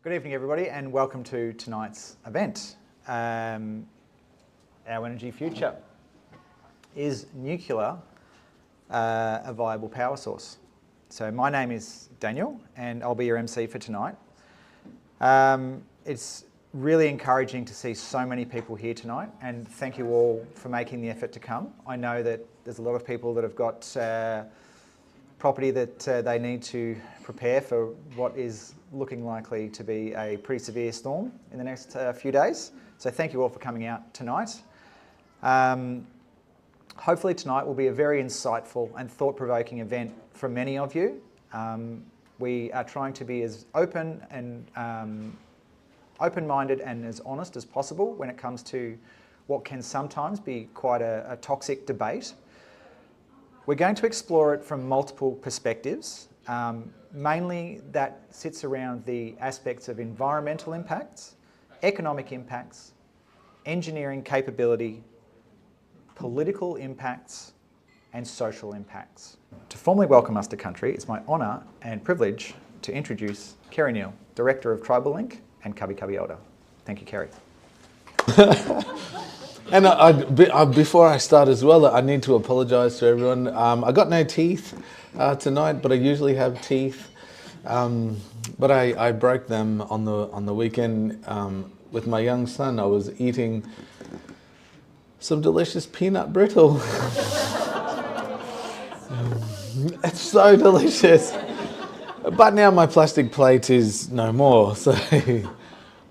Good evening, everybody, and welcome to tonight's event. Our energy future. Is nuclear a viable power source? So my name is Daniel, and I'll be your MC for tonight. It's really encouraging to see so many people here tonight, and thank you all for making the effort to come. I know that there's a lot of people that have got property that they need to prepare for what is looking likely to be a pretty severe storm in the next few days. So thank you all for coming out tonight. Hopefully tonight will be a very insightful and thought-provoking event for many of you. We are trying to be as open and open-minded and as honest as possible when it comes to what can sometimes be quite a toxic debate. We're going to explore it from multiple perspectives. Mainly that sits around the aspects of environmental impacts, economic impacts, engineering capability, political impacts, and social impacts. To formally welcome us to country, it's my honour and privilege to introduce Kerry Neal, Director of Tribal Link and Cubby Cubby Elder. Thank you, Kerry. And before I start as well, I need to apologise to everyone. I got no teeth tonight, but I usually have teeth. But I broke them on the weekend with my young son. I was eating some delicious peanut brittle. It's so delicious. But now my plastic plate is no more. So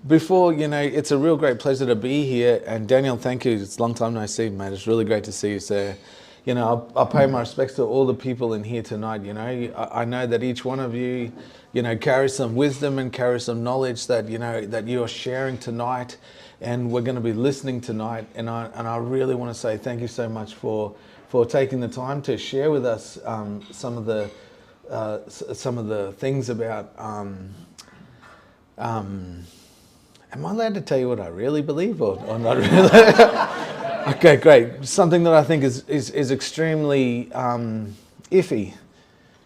before, it's a real great pleasure to be here. And Daniel, thank you. It's a long time no see, mate. It's really great to see you, sir. I'll pay my respects to all the people in here tonight. I know that each one of you, carries some wisdom and carries some knowledge that, that you're sharing tonight. And we're going to be listening tonight. And I really want to say thank you so much for taking the time to share with us some of the things about. Am I allowed to tell you what I really believe or not really? Okay, great. Something that I think is extremely iffy,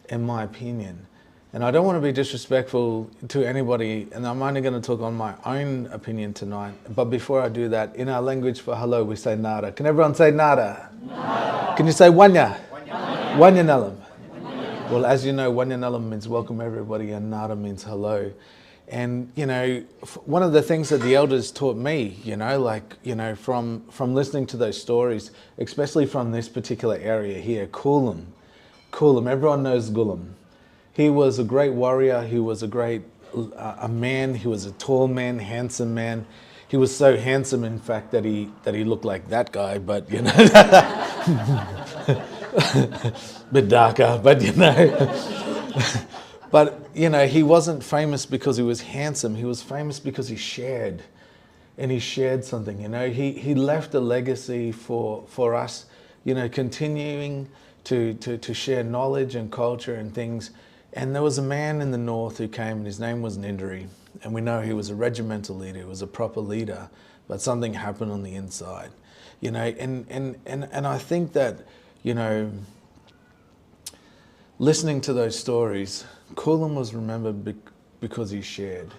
in my opinion. And I don't want to be disrespectful to anybody, and I'm only going to talk on my own opinion tonight. But before I do that, in our language for hello, we say nada. Can everyone say nada? Nada. Can you say wanya? Wanya. Wanya nalam. Well, as you know, wanya nalam means welcome everybody, and nada means hello. And, one of the things that the elders taught me, from listening to those stories, especially from this particular area here, Coolam, everyone knows Coolam. He was a great warrior. He was a great a man. He was a tall man, handsome man. He was so handsome, in fact, that he looked like that guy, but, bit darker, but, But, he wasn't famous because he was handsome. He was famous because he shared. And he shared something, He left a legacy for us, continuing to share knowledge and culture and things. And there was a man in the north who came, and his name was Nindari. And we know he was a regimental leader. He was a proper leader. But something happened on the inside, And I think that, listening to those stories, Coolam was remembered because he shared.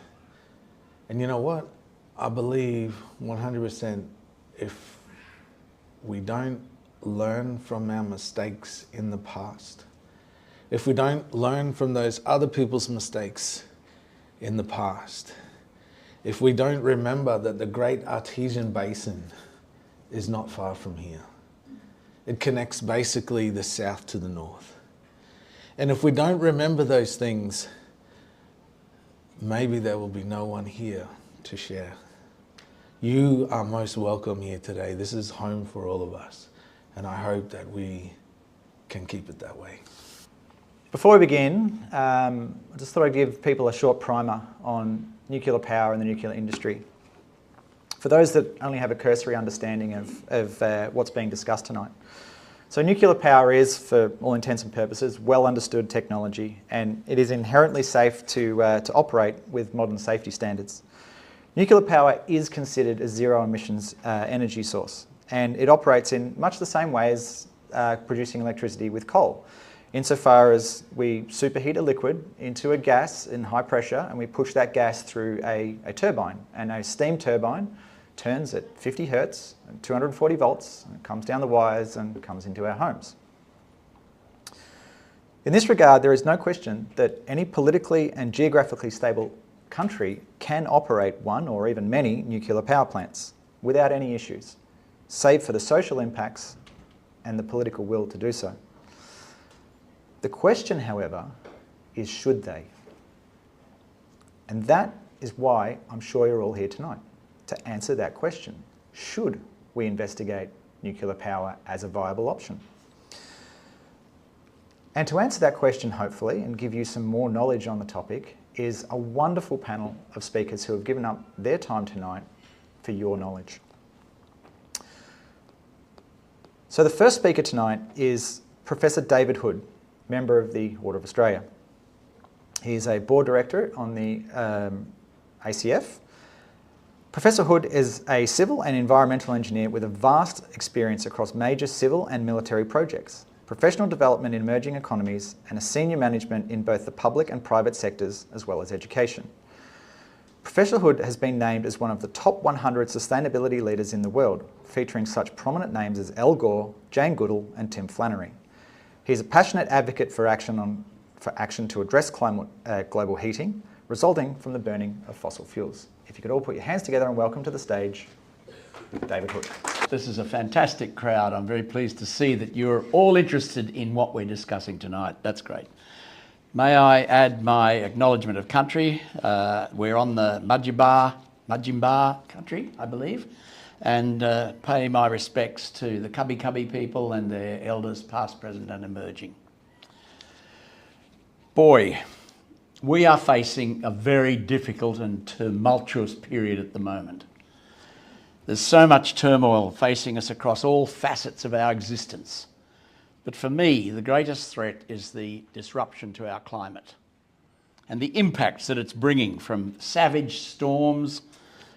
And you know what? I believe 100% if we don't learn from our mistakes in the past, if we don't learn from those other people's mistakes in the past, if we don't remember that the Great Artesian Basin is not far from here, it connects basically the south to the north. And if we don't remember those things, maybe there will be no one here to share. You are most welcome here today. This is home for all of us. And I hope that we can keep it that way. Before we begin, I just thought I'd give people a short primer on nuclear power and the nuclear industry. For those that only have a cursory understanding of what's being discussed tonight. So nuclear power is, for all intents and purposes, well understood technology, and it is inherently safe to operate with modern safety standards. Nuclear power is considered a zero emissions energy source, and it operates in much the same way as producing electricity with coal. insofar as we superheat a liquid into a gas in high pressure and we push that gas through a turbine. And a steam turbine turns at 50 hertz and 240 volts and comes down the wires and comes into our homes. In this regard, there is no question that any politically and geographically stable country can operate one or even many nuclear power plants without any issues, save for the social impacts and the political will to do so. The question, however, is should they? And that is why I'm sure you're all here tonight, to answer that question. Should we investigate nuclear power as a viable option? And to answer that question, hopefully, and give you some more knowledge on the topic, is a wonderful panel of speakers who have given up their time tonight for your knowledge. So the first speaker tonight is Professor David Hood, member of the Order of Australia. He's a board director on the ACF. Professor Hood is a civil and environmental engineer with a vast experience across major civil and military projects, professional development in emerging economies, and a senior management in both the public and private sectors, as well as education. Professor Hood has been named as one of the top 100 sustainability leaders in the world, featuring such prominent names as Al Gore, Jane Goodall, and Tim Flannery. He's a passionate advocate for action to address global heating, resulting from the burning of fossil fuels. If you could all put your hands together and welcome to the stage, David Hood. This is a fantastic crowd. I'm very pleased to see that you're all interested in what we're discussing tonight. That's great. May I add my acknowledgement of country. We're on the Mudjimba country, I believe, and pay my respects to the Cubby Cubby people and their elders, past, present and emerging. Boy, we are facing a very difficult and tumultuous period at the moment. There's so much turmoil facing us across all facets of our existence. But for me, the greatest threat is the disruption to our climate and the impacts that it's bringing from savage storms,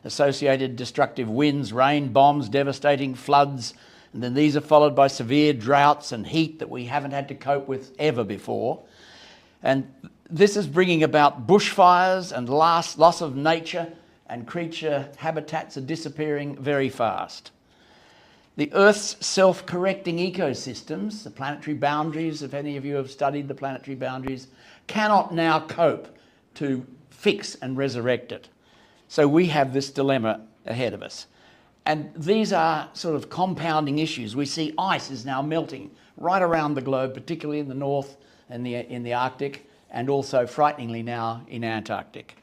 associated destructive winds, rain, bombs, devastating floods, and then these are followed by severe droughts and heat that we haven't had to cope with ever before. And this is bringing about bushfires and loss of nature, and creature habitats are disappearing very fast. The Earth's self-correcting ecosystems, the planetary boundaries, if any of you have studied the planetary boundaries, cannot now cope to fix and resurrect it. So we have this dilemma ahead of us. And these are sort of compounding issues. We see ice is now melting right around the globe, particularly in the north and in the Arctic, and also frighteningly now in Antarctic.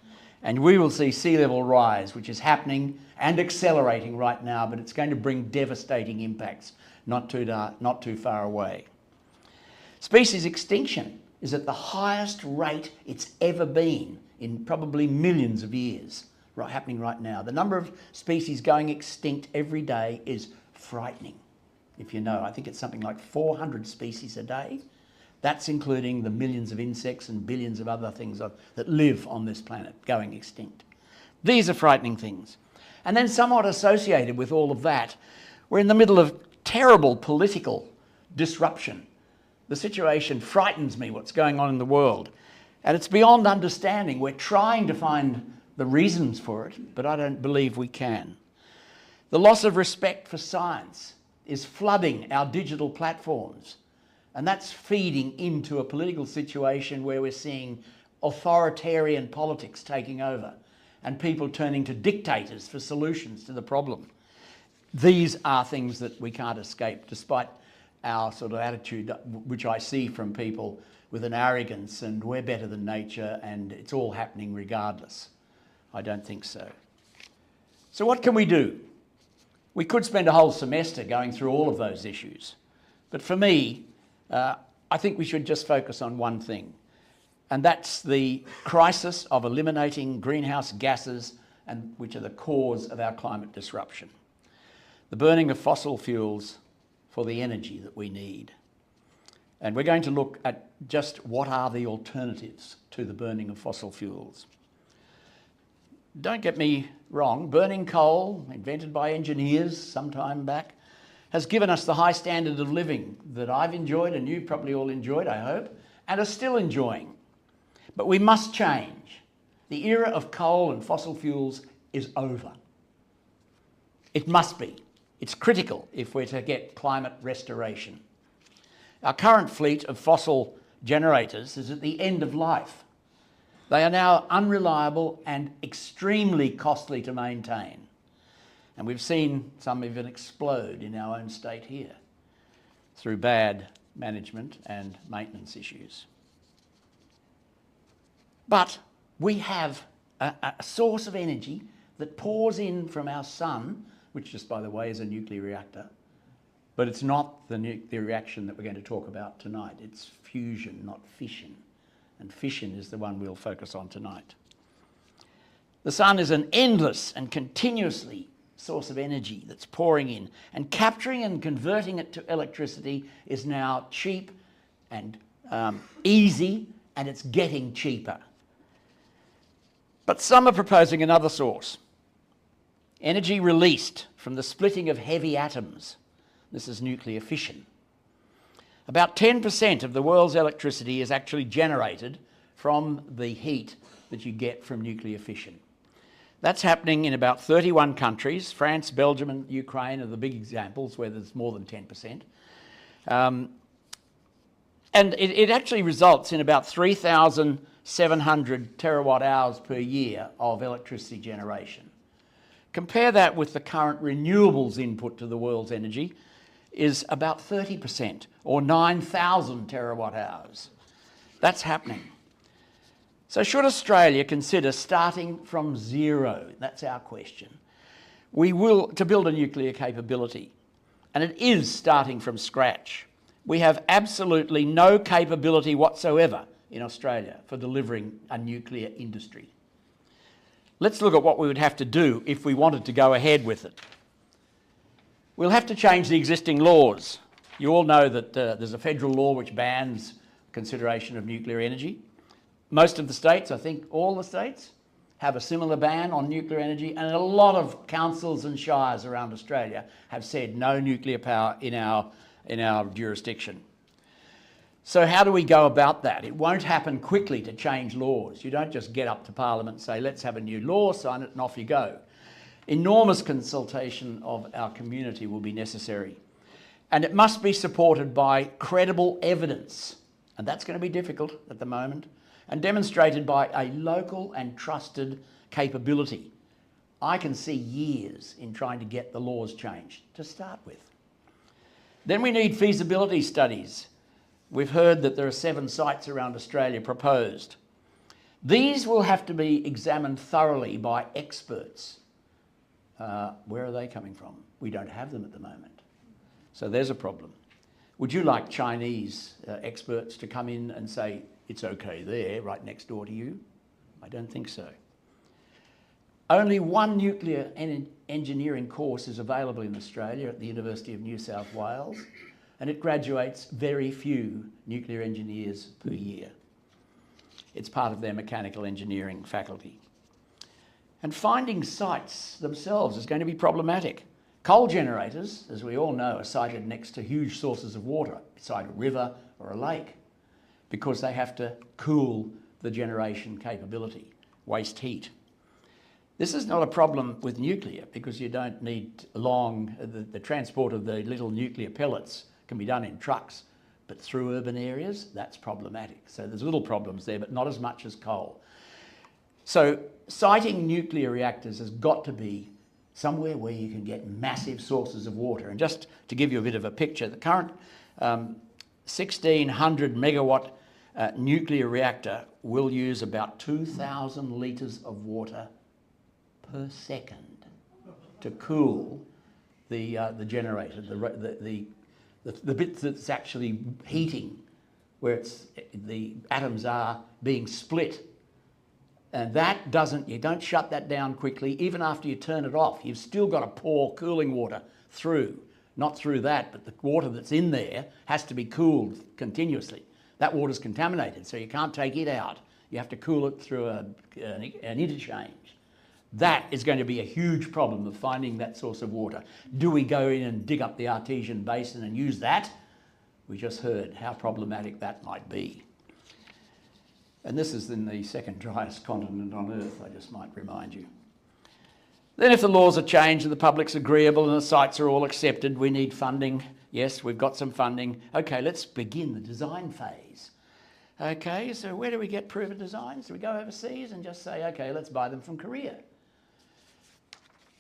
And we will see sea level rise, which is happening and accelerating right now, but it's going to bring devastating impacts not too far away. Species extinction is at the highest rate it's ever been in probably millions of years, happening right now. The number of species going extinct every day is frightening. If you know, I think it's something like 400 species a day. That's including the millions of insects and billions of other things that live on this planet going extinct. These are frightening things. And then somewhat associated with all of that, we're in the middle of terrible political disruption. The situation frightens me, what's going on in the world. And it's beyond understanding. We're trying to find the reasons for it, but I don't believe we can. The loss of respect for science is flooding our digital platforms. And that's feeding into a political situation where we're seeing authoritarian politics taking over and people turning to dictators for solutions to the problem. These are things that we can't escape, despite our sort of attitude, which I see from people with an arrogance and we're better than nature and it's all happening regardless. I don't think so. So what can we do? We could spend a whole semester going through all of those issues. But for me, I think we should just focus on one thing, and that's the crisis of eliminating greenhouse gases, which are the cause of our climate disruption. The burning of fossil fuels for the energy that we need. And we're going to look at just what are the alternatives to the burning of fossil fuels. Don't get me wrong, burning coal, invented by engineers some time back, has given us the high standard of living that I've enjoyed and you probably all enjoyed, I hope, and are still enjoying. But we must change. The era of coal and fossil fuels is over. It must be. It's critical if we're to get climate restoration. Our current fleet of fossil generators is at the end of life. They are now unreliable and extremely costly to maintain. And we've seen some even explode in our own state here through bad management and maintenance issues. But we have a source of energy that pours in from our sun, which just by the way is a nuclear reactor, but it's not the nuclear reaction that we're going to talk about tonight. It's fusion, not fission. And fission is the one we'll focus on tonight. The sun is an endless and continuously source of energy that's pouring in, and capturing and converting it to electricity is now cheap and easy, and it's getting cheaper. But some are proposing another source. Energy released from the splitting of heavy atoms. This is nuclear fission. About 10% of the world's electricity is actually generated from the heat that you get from nuclear fission. That's happening in about 31 countries. France, Belgium and Ukraine are the big examples where there's more than 10%. And it actually results in about 3,700 terawatt hours per year of electricity generation. Compare that with the current renewables input to the world's energy is about 30%, or 9,000 terawatt hours. That's happening. So should Australia consider starting from zero? That's our question. To build a nuclear capability, and it is starting from scratch. We have absolutely no capability whatsoever in Australia for delivering a nuclear industry. Let's look at what we would have to do if we wanted to go ahead with it. We'll have to change the existing laws. You all know that there's a federal law which bans consideration of nuclear energy. Most of the states, I think all the states, have a similar ban on nuclear energy, and a lot of councils and shires around Australia have said no nuclear power in our jurisdiction. So how do we go about that? It won't happen quickly to change laws. You don't just get up to Parliament and say, let's have a new law, sign it, and off you go. Enormous consultation of our community will be necessary. And it must be supported by credible evidence. And that's going to be difficult at the moment. And demonstrated by a local and trusted capability. I can see years in trying to get the laws changed to start with. Then we need feasibility studies. We've heard that there are 7 sites around Australia proposed. These will have to be examined thoroughly by experts. Where are they coming from? We don't have them at the moment. So there's a problem. Would you like Chinese experts to come in and say, it's okay there, right next door to you? I don't think so. Only one nuclear engineering course is available in Australia at the University of New South Wales, and it graduates very few nuclear engineers per year. It's part of their mechanical engineering faculty. And finding sites themselves is going to be problematic. Coal generators, as we all know, are sited next to huge sources of water, beside a river or a lake, because they have to cool the generation capability, waste heat. This is not a problem with nuclear because you don't need the transport of the little nuclear pellets can be done in trucks, but through urban areas, that's problematic. So there's little problems there, but not as much as coal. So siting nuclear reactors has got to be somewhere where you can get massive sources of water. And just to give you a bit of a picture, the current 1,600 megawatt nuclear reactor will use about 2,000 litres of water per second to cool the generator, the bit that's actually heating, where the atoms are being split. And that you don't shut that down quickly. Even after you turn it off, you've still got to pour cooling water through. Not through that, but the water that's in there has to be cooled continuously. That water's contaminated, so you can't take it out. You have to cool it through an interchange. That is going to be a huge problem of finding that source of water. Do we go in and dig up the artesian basin and use that? We just heard how problematic that might be. And this is in the second driest continent on Earth, I just might remind you. Then if the laws are changed and the public's agreeable and the sites are all accepted, we need funding. Yes, we've got some funding. Okay, let's begin the design phase. Okay, so where do we get proven designs? Do we go overseas and just say, okay, let's buy them from Korea?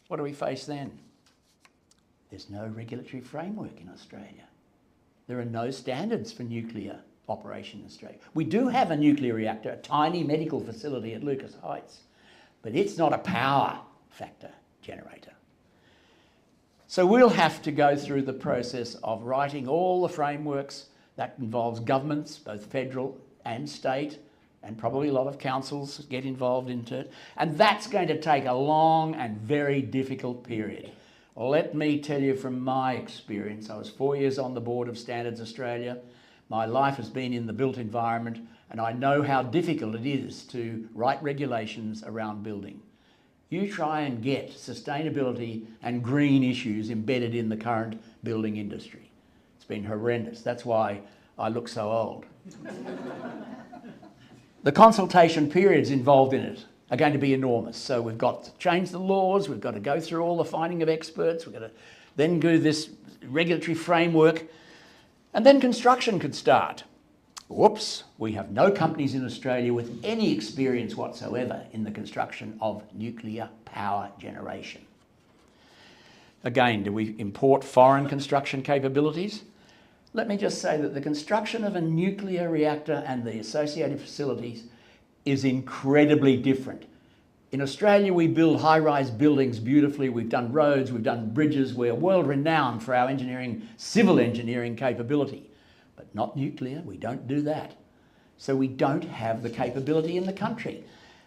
What do we face then? There's no regulatory framework in Australia. There are no standards for nuclear operation in Australia. We do have a nuclear reactor, a tiny medical facility at Lucas Heights, but it's not a power factor generator. So we'll have to go through the process of writing all the frameworks. That involves governments, both federal and state, and probably a lot of councils get involved into it. And that's going to take a long and very difficult period. Let me tell you from my experience, I was 4 years on the board of Standards Australia. My life has been in the built environment, and I know how difficult it is to write regulations around building. You try and get sustainability and green issues embedded in the current building industry. It's been horrendous. That's why I look so old. The consultation periods involved in it are going to be enormous. So we've got to change the laws, we've got to go through all the finding of experts, we've got to then do this regulatory framework, and then construction could start. Whoops, we have no companies in Australia with any experience whatsoever in the construction of nuclear power generation. Again, do we import foreign construction capabilities? Let me just say that the construction of a nuclear reactor and the associated facilities is incredibly different. In Australia, we build high-rise buildings beautifully. We've done roads, we've done bridges. We're world-renowned for our engineering, civil engineering capability. But not nuclear, we don't do that. So we don't have the capability in the country.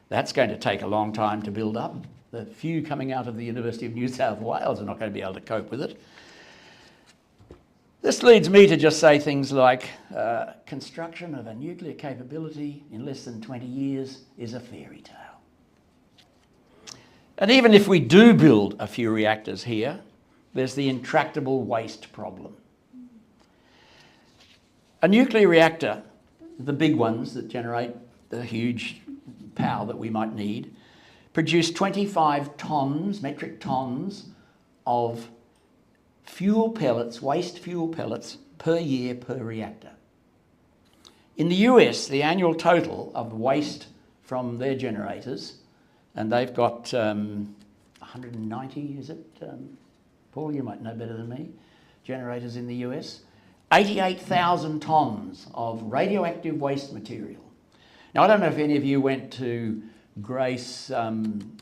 That's going to take a long time to build up. The few coming out of the University of New South Wales are not going to be able to cope with it. This leads me to just say things like, construction of a nuclear capability in less than 20 years is a fairy tale. And even if we do build a few reactors here, there's the intractable waste problem. A nuclear reactor, the big ones that generate the huge power that we might need, produce 25 tonnes, metric tonnes of fuel pellets, waste fuel pellets per year per reactor. In the US, the annual total of waste from their generators, and they've got 190, is it? Paul, you might know better than me, generators in the US. 88,000 tonnes of radioactive waste material. Now, I don't know if any of you went to Grace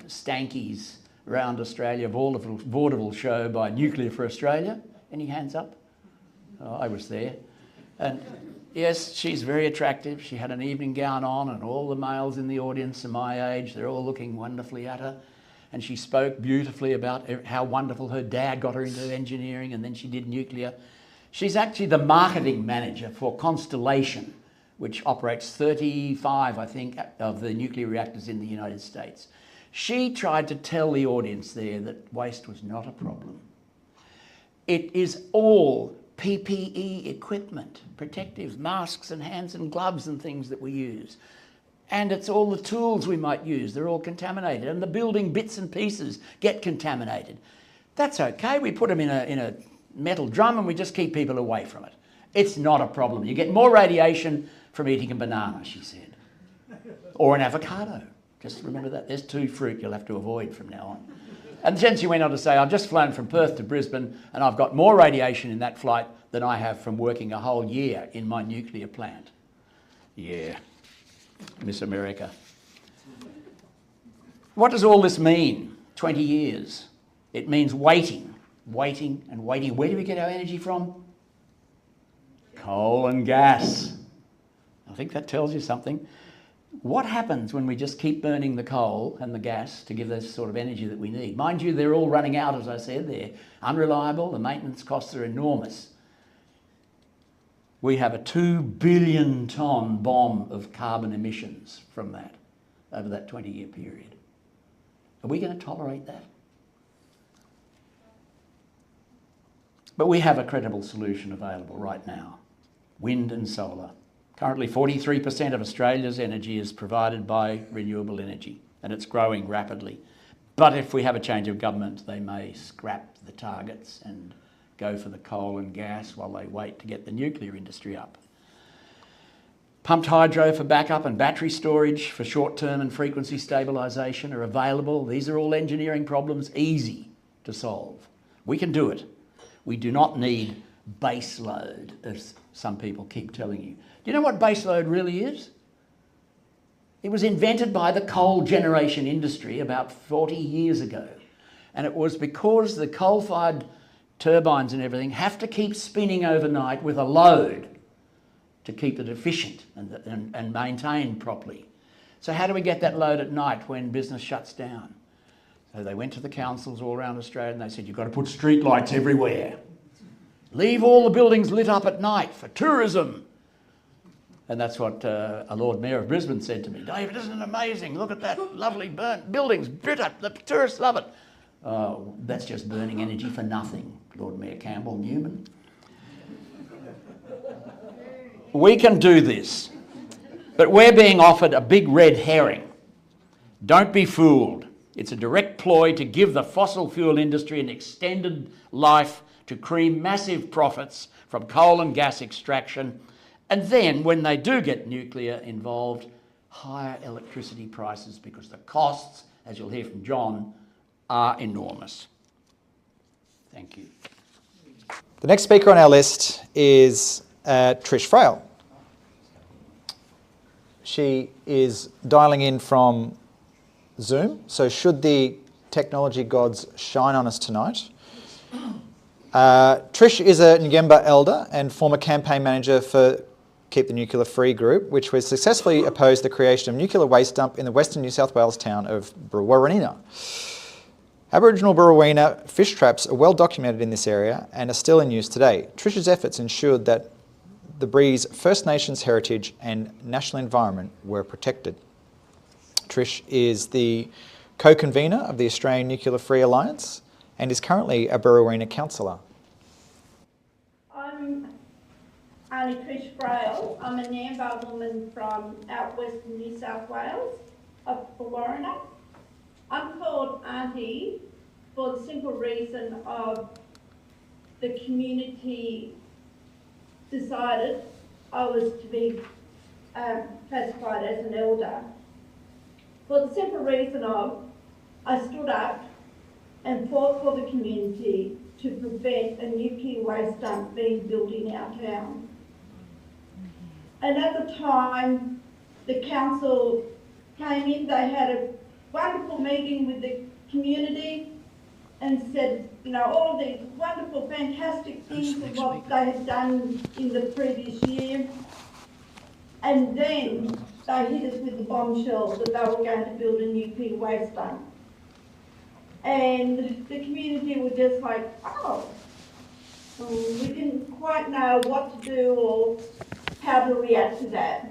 Stanky's around Australia vaudeville show by Nuclear for Australia. Any hands up? Oh, I was there. And yes, she's very attractive. She had an evening gown on, and all the males in the audience are my age. They're all looking wonderfully at her. And she spoke beautifully about how wonderful her dad got her into engineering, and then she did nuclear. She's actually the marketing manager for Constellation, which operates 35, I think, of the nuclear reactors in the United States. She tried to tell the audience there that waste was not a problem. It is all PPE equipment, protective masks and hands and gloves and things that we use. And it's all the tools we might use. They're all contaminated. And the building bits and pieces get contaminated. That's okay. We put them in a metal drum and we just keep people away from it. It's not a problem. You get more radiation from eating a banana, she said. Or an avocado. Just remember that. There's 2 fruit you'll have to avoid from now on. And then she went on to say, I've just flown from Perth to Brisbane and I've got more radiation in that flight than I have from working a whole year in my nuclear plant. Yeah, Miss America. What does all this mean? 20 years. It means waiting, waiting and waiting. Where do we get our energy from? Coal and gas. I think that tells you something. What happens when we just keep burning the coal and the gas to give us sort of energy that we need? Mind you, they're all running out, as I said. They're unreliable. The maintenance costs are enormous. We have a 2 billion tonne bomb of carbon emissions from that over that 20-year period. Are we going to tolerate that? But we have a credible solution available right now. Wind and solar. Currently 43% of Australia's energy is provided by renewable energy, and it's growing rapidly. But if we have a change of government, they may scrap the targets and go for the coal and gas while they wait to get the nuclear industry up. Pumped hydro for backup and battery storage for short-term and frequency stabilisation are available. These are all engineering problems, easy to solve. We can do it. We do not need base load, as some people keep telling you. Do you know what base load really is? It was invented by the coal generation industry about 40 years ago. And it was because the coal-fired turbines and everything have to keep spinning overnight with a load to keep it efficient and maintained properly. So how do we get that load at night when business shuts down? So they went to the councils all around Australia and they said, you've got to put street lights everywhere. Leave all the buildings lit up at night for tourism. And that's what a Lord Mayor of Brisbane said to me. David, isn't it amazing? Look at that lovely burnt buildings, lit up, the tourists love it. Oh, that's just burning energy for nothing, Lord Mayor Campbell Newman. We can do this, but we're being offered a big red herring. Don't be fooled. It's a direct ploy to give the fossil fuel industry an extended life to cream massive profits from coal and gas extraction, and then when they do get nuclear involved, higher electricity prices because the costs, as you'll hear from John, are enormous. Thank you. The next speaker on our list is Trish Frail. She is dialing in from Zoom, so should the technology gods shine on us tonight. Trish is a Ngamba elder and former campaign manager for Keep the Nuclear Free group, which was successfully opposed the creation of a nuclear waste dump in the western New South Wales town of Brewarrina. Aboriginal Brewarrina fish traps are well documented in this area and are still in use today. Trish's efforts ensured that the Bree's First Nations heritage and national environment were protected. Trish is the co-convener of the Australian Nuclear Free Alliance and is currently a Brewarrina councillor. I'm Auntie Trish Frail. I'm a Ngamba woman from out western New South Wales, of Brewarrina. I'm called Auntie for the simple reason of the community decided I was to be classified as an elder. For the simple reason of I stood up and fought for the community to prevent a nuclear waste dump being built in our town. And at the time, the council came in, they had a wonderful meeting with the community and said, you know, all of these wonderful, fantastic things of what they had done in the previous year. And then they hit us with the bombshell that they were going to build a nuclear waste dump. And the community were just like, oh, we didn't quite know what to do or how to react to that.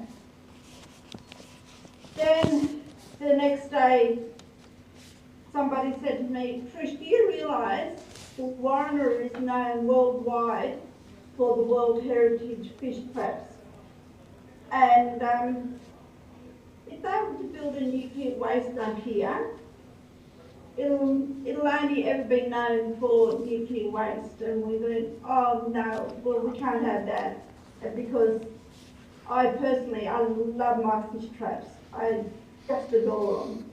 Then the next day, somebody said to me, Trish, do you realise that Brewarrina is known worldwide for the World Heritage fish traps? And if they were to build a nuclear waste dump here, it'll only ever be known for nuclear waste. And we went, oh no, well we can't have that, because I personally, I love my fish traps. I just adore them.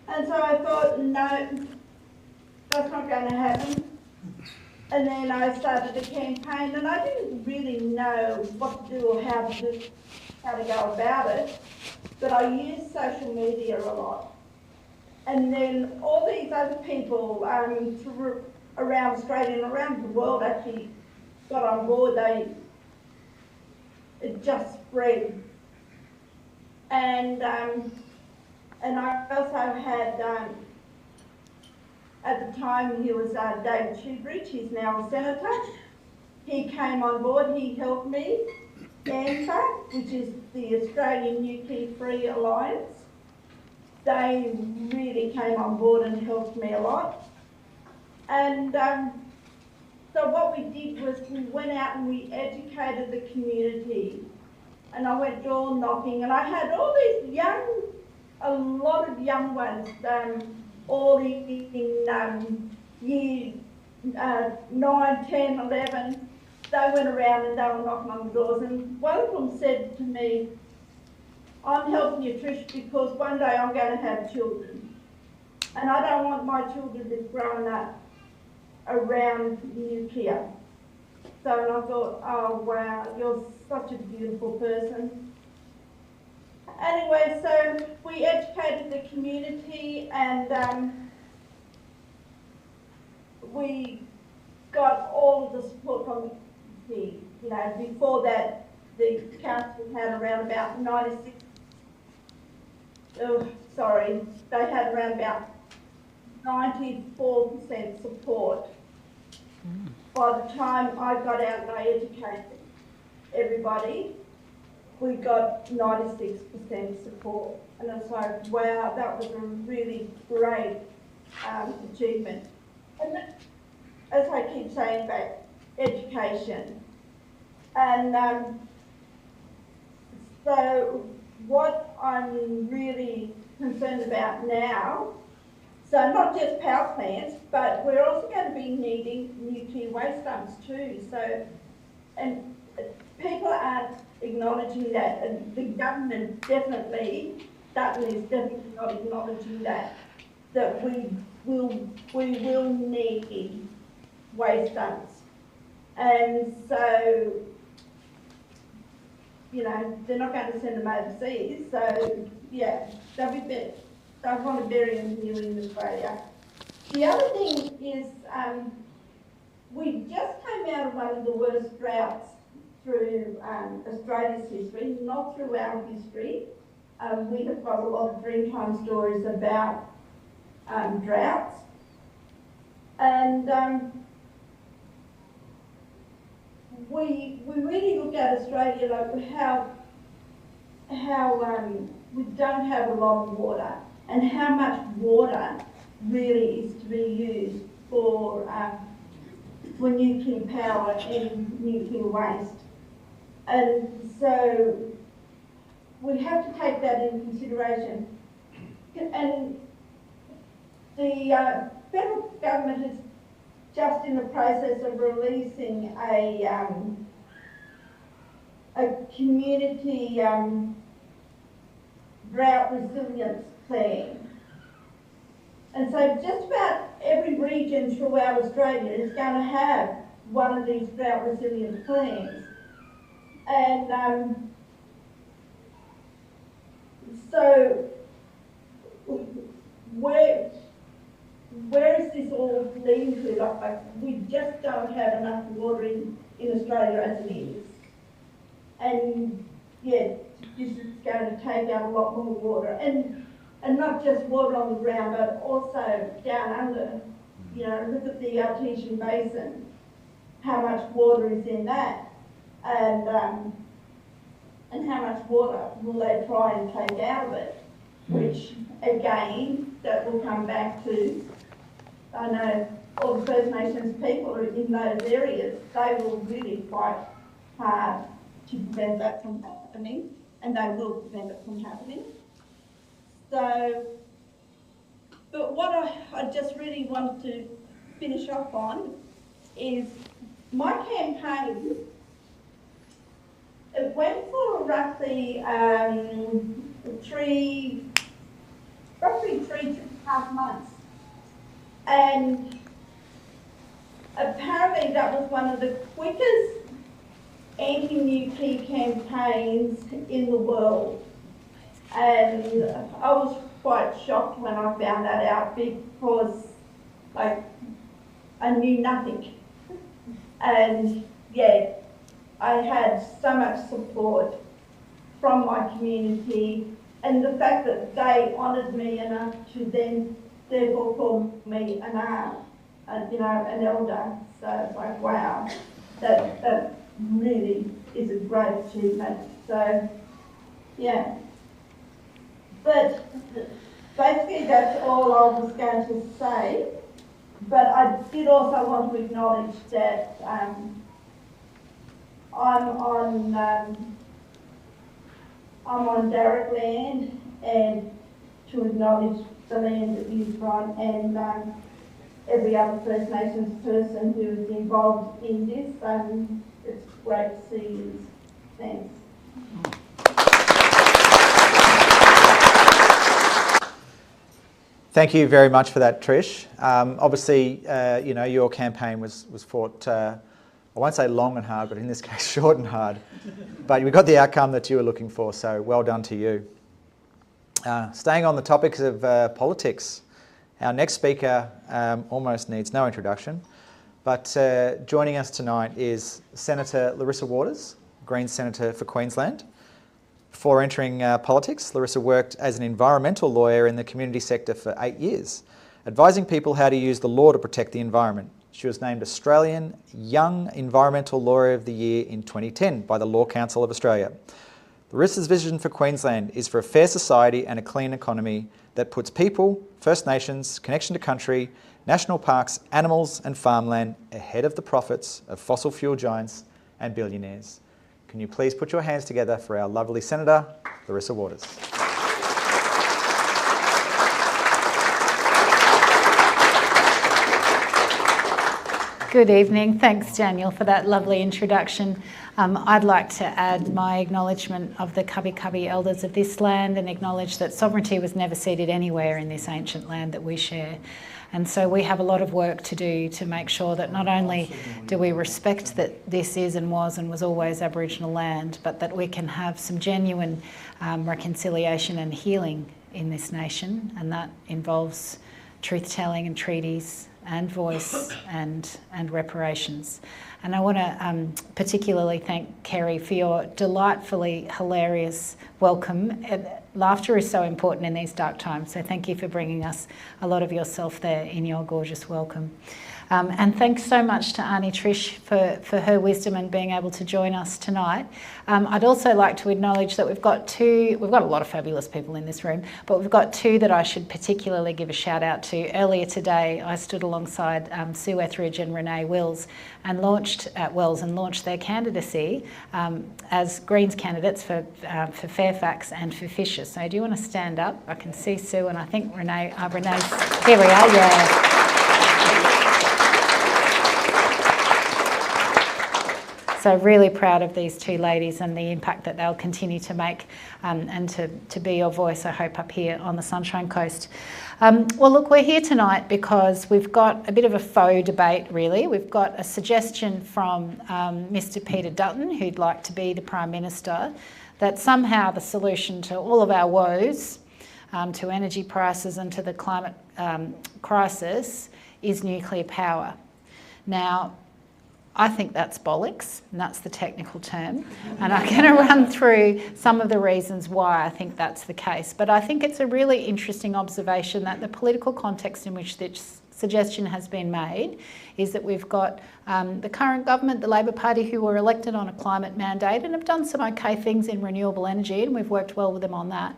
And so I thought, no, that's not going to happen. And then I started a campaign, and I didn't really know what to do or how to go about it, but I used social media a lot. And then all these other people around Australia and around the world actually got on board. It just spread. And I also had, at the time he was David Shoebridge, he's now a senator. He came on board, he helped me, ANFA, which is the Australian Nuclear Free Alliance. they really came on board and helped me a lot. And so what we did was we went out and we educated the community. And I went door knocking, and I had all these a lot of young ones, all in year 9, 10, 11. They went around and they were knocking on the doors, and one of them said to me, I'm helping you, Trish, because one day I'm going to have children. And I don't want my children to be growing up around nuclear. So and I thought, oh wow, you're such a beautiful person. Anyway, so we educated the community, and we got all of the support from the, before that, the council had around about 96, they had around about 94% support. By the time I got out and I educated everybody, we got 96% support. And it's like, wow, that was a really great achievement. And as I keep saying about education, and so what I'm really concerned about now, so not just power plants, but we're also going to be needing nuclear waste dumps too. So, and people aren't acknowledging that, and the government definitely, Dutton is definitely not acknowledging that we will need waste dumps. And so, they're not going to send them overseas. So, yeah, they want to bury them here in Australia. The other thing is, we just came out of one of the worst droughts through Australia's history, not through our history. We have got a lot of Dreamtime stories about droughts. And we really look at Australia like how we don't have a lot of water, and how much water really is to be used for nuclear power and nuclear waste. And so we have to take that into consideration. And the federal government is just in the process of releasing a community drought resilience plan. And so just about every region throughout Australia is going to have one of these drought resilience plans. And so where is this all leading to? Like we just don't have enough water in Australia as it is. And yeah, this is going to take out a lot more water. And not just water on the ground, but also down under. Look at the Artesian Basin, how much water is in that, and how much water will they try and take out of it, which again, that will come back to, I know all the First Nations people are in those areas, they will really fight hard to prevent that from happening, and they will prevent it from happening. So, but what I just really wanted to finish off on is my campaign. It went for roughly 3.5 months, and apparently that was one of the quickest anti-nuclear campaigns in the world. And I was quite shocked when I found that out, because I knew nothing. And yeah, I had so much support from my community, and the fact that they honoured me enough to then therefore call me an elder. So it's like, wow, that really is a great achievement. So yeah. But all I was going to say, but I did also want to acknowledge that I'm on Darug land, and to acknowledge the land that you've run, and every other First Nations person who is involved in this. It's great to see you. Thanks. Thank you very much for that, Trish. Obviously, you know, your campaign was fought, I won't say long and hard, but in this case, short and hard. But we got the outcome that you were looking for, so well done to you. Staying on the topics of politics, our next speaker almost needs no introduction, but joining us tonight is Senator Larissa Waters, Greens Senator for Queensland. Before entering politics, Larissa worked as an environmental lawyer in the community sector for 8 years, advising people how to use the law to protect the environment. She was named Australian Young Environmental Lawyer of the Year in 2010 by the Law Council of Australia. Larissa's vision for Queensland is for a fair society and a clean economy that puts people, First Nations, connection to country, national parks, animals and farmland ahead of the profits of fossil fuel giants and billionaires. Can you please put your hands together for our lovely Senator, Larissa Waters. Good evening. Thanks, Daniel, for that lovely introduction. I'd like to add my acknowledgement of the Kabi Kabi elders of this land and acknowledge that sovereignty was never ceded anywhere in this ancient land that we share. And so we have a lot of work to do to make sure that not only do we respect that this is and was always Aboriginal land, but that we can have some genuine reconciliation and healing in this nation, and that involves truth-telling and treaties and voice and reparations. And I want to particularly thank Kerry for your delightfully hilarious welcome. Laughter is so important in these dark times, so thank you for bringing us a lot of yourself there in your gorgeous welcome. And thanks so much to Auntie Trish for her wisdom and being able to join us tonight. I'd also like to acknowledge that we've got a lot of fabulous people in this room, but we've got two that I should particularly give a shout out to. Earlier today, I stood alongside Sue Etheridge and Renee Wills and launched their candidacy as Greens candidates for Fairfax and for Fisher. So do you want to stand up? I can see Sue and I think Renee's, here we are, yeah. So really proud of these two ladies and the impact that they'll continue to make and to be your voice, I hope, up here on the Sunshine Coast. Well, look, we're here tonight because we've got a bit of a faux debate, really. We've got a suggestion from Mr. Peter Dutton, who'd like to be the Prime Minister, that somehow the solution to all of our woes, to energy prices and to the climate crisis, is nuclear power. Now, I think that's bollocks, and that's the technical term. And I'm going to run through some of the reasons why I think that's the case. But I think it's a really interesting observation that the political context in which this suggestion has been made is that we've got the current government, the Labor Party, who were elected on a climate mandate and have done some okay things in renewable energy, and we've worked well with them on that.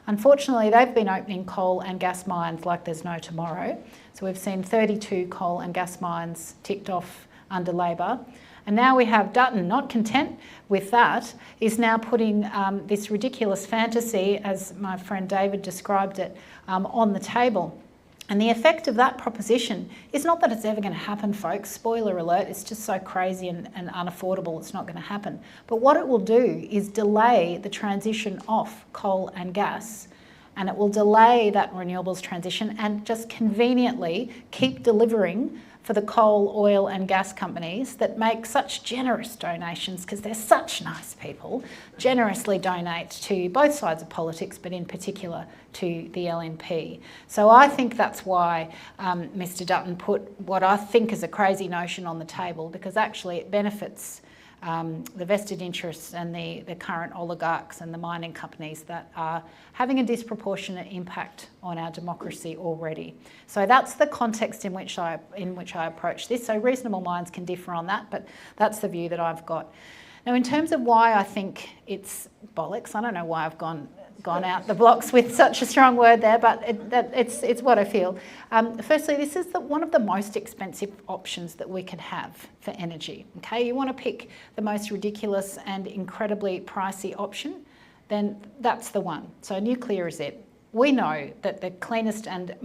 Unfortunately, they've been opening coal and gas mines like there's no tomorrow. So we've seen 32 coal and gas mines ticked off under Labor. And now we have Dutton, not content with that, is now putting this ridiculous fantasy, as my friend David described it, on the table. And the effect of that proposition is not that it's ever going to happen, folks. Spoiler alert, it's just so crazy and unaffordable, it's not going to happen. But what it will do is delay the transition off coal and gas, and it will delay that renewables transition and just conveniently keep delivering for the coal, oil and gas companies that make such generous donations, because they're such nice people, generously donate to both sides of politics, but in particular to the LNP. So I think that's why Mr. Dutton put what I think is a crazy notion on the table, because actually it benefits the vested interests and the current oligarchs and the mining companies that are having a disproportionate impact on our democracy already. So that's the context in which I approach this. So reasonable minds can differ on that, but that's the view that I've got. Now, in terms of why I think it's bollocks, I don't know why I've gone gone out the blocks with such a strong word there, but it's what I feel. Firstly, this is one of the most expensive options that we can have for energy. Okay, you want to pick the most ridiculous and incredibly pricey option, then that's the one. So nuclear is it. We know that the cleanest and,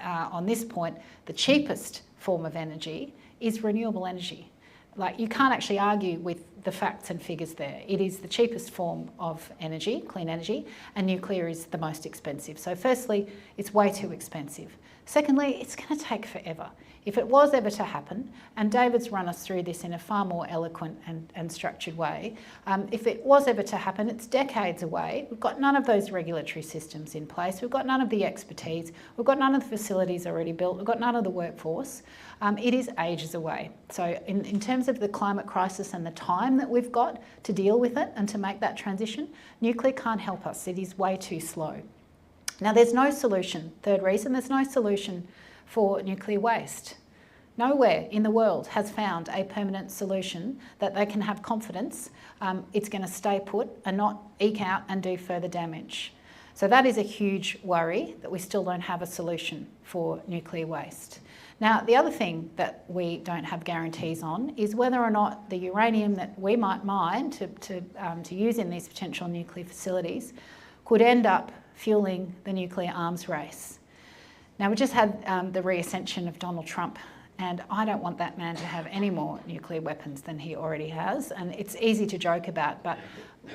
on this point, the cheapest form of energy is renewable energy. Like, you can't actually argue with the facts and figures there. It is the cheapest form of energy, clean energy, and nuclear is the most expensive. So firstly, it's way too expensive. Secondly, it's going to take forever. If it was ever to happen, and David's run us through this in a far more eloquent and structured way, if it was ever to happen, it's decades away. We've got none of those regulatory systems in place. We've got none of the expertise. We've got none of the facilities already built. We've got none of the workforce. It is ages away. So in terms of the climate crisis and the time that we've got to deal with it and to make that transition, nuclear can't help us. It is way too slow. Now, there's no solution. Third reason, there's no solution for nuclear waste. Nowhere in the world has found a permanent solution that they can have confidence it's going to stay put and not eke out and do further damage. So that is a huge worry, that we still don't have a solution for nuclear waste. Now, the other thing that we don't have guarantees on is whether or not the uranium that we might mine to use in these potential nuclear facilities could end up fueling the nuclear arms race. Now, we just had the reascension of Donald Trump, and I don't want that man to have any more nuclear weapons than he already has. And it's easy to joke about, but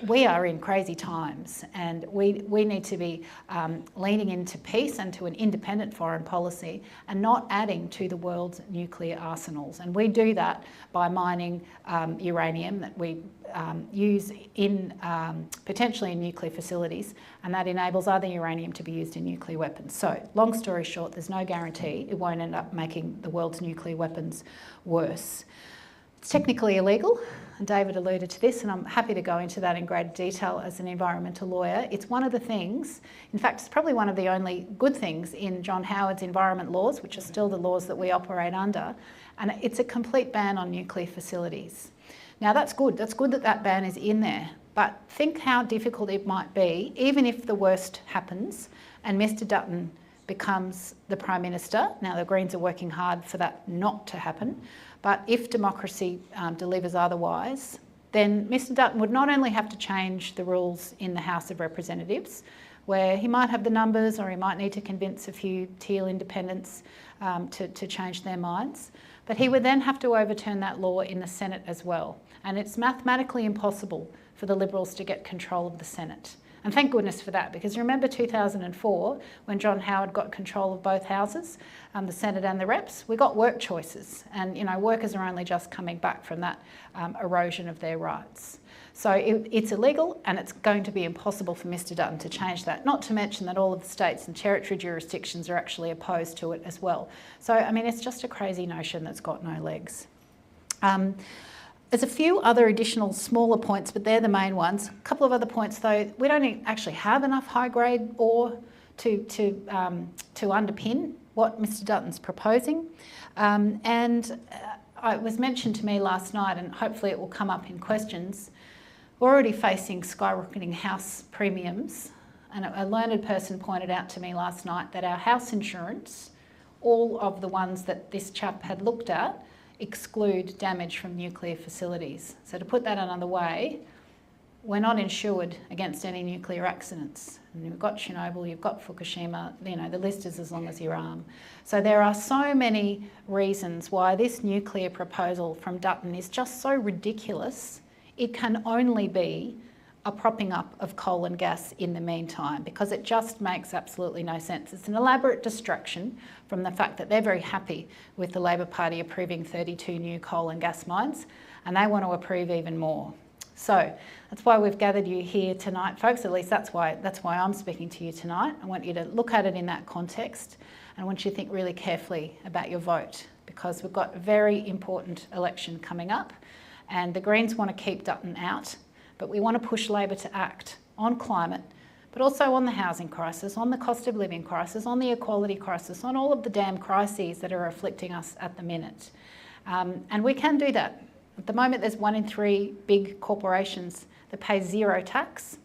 we are in crazy times, and we need to be leaning into peace and to an independent foreign policy and not adding to the world's nuclear arsenals. And we do that by mining uranium that we use in potentially in nuclear facilities, and that enables other uranium to be used in nuclear weapons. So, long story short, there's no guarantee it won't end up making the world's nuclear weapons worse. It's technically illegal, and David alluded to this, and I'm happy to go into that in greater detail as an environmental lawyer. It's one of the things, in fact, it's probably one of the only good things in John Howard's environment laws, which are still the laws that we operate under, and it's a complete ban on nuclear facilities. Now, that's good. That's good that that ban is in there, but think how difficult it might be, even if the worst happens and Mr Dutton becomes the Prime Minister. Now, the Greens are working hard for that not to happen, but if democracy delivers otherwise, then Mr Dutton would not only have to change the rules in the House of Representatives, where he might have the numbers or he might need to convince a few Teal independents to change their minds, but he would then have to overturn that law in the Senate as well. And it's mathematically impossible for the Liberals to get control of the Senate. And thank goodness for that, because remember 2004, when John Howard got control of both houses, the Senate and the Reps, we got work choices. And, you know, workers are only just coming back from that erosion of their rights. So it's illegal, and it's going to be impossible for Mr Dutton to change that, not to mention that all of the states and territory jurisdictions are actually opposed to it as well. So, I mean, it's just a crazy notion that's got no legs. There's a few other additional smaller points, but they're the main ones. A couple of other points, though. We don't actually have enough high-grade ore to underpin what Mr Dutton's proposing. It was mentioned to me last night, and hopefully it will come up in questions. We're already facing skyrocketing house premiums, and a learned person pointed out to me last night that our house insurance, all of the ones that this chap had looked at, exclude damage from nuclear facilities. So to put that another way, we're not insured against any nuclear accidents. And you've got Chernobyl, you've got Fukushima, you know, the list is as long as your arm. So there are so many reasons why this nuclear proposal from Dutton is just so ridiculous. It can only be a propping up of coal and gas in the meantime, because it just makes absolutely no sense. It's an elaborate distraction from the fact that they're very happy with the Labor Party approving 32 new coal and gas mines, and they want to approve even more. So that's why we've gathered you here tonight, folks. At least that's why I'm speaking to you tonight. I want you to look at it in that context, and I want you to think really carefully about your vote, because we've got a very important election coming up, and the Greens want to keep Dutton out, but we want to push Labor to act on climate, but also on the housing crisis, on the cost of living crisis, on the equality crisis, on all of the damn crises that are afflicting us at the minute. And we can do that. At the moment, there's 1 in 3 big corporations that pay zero tax.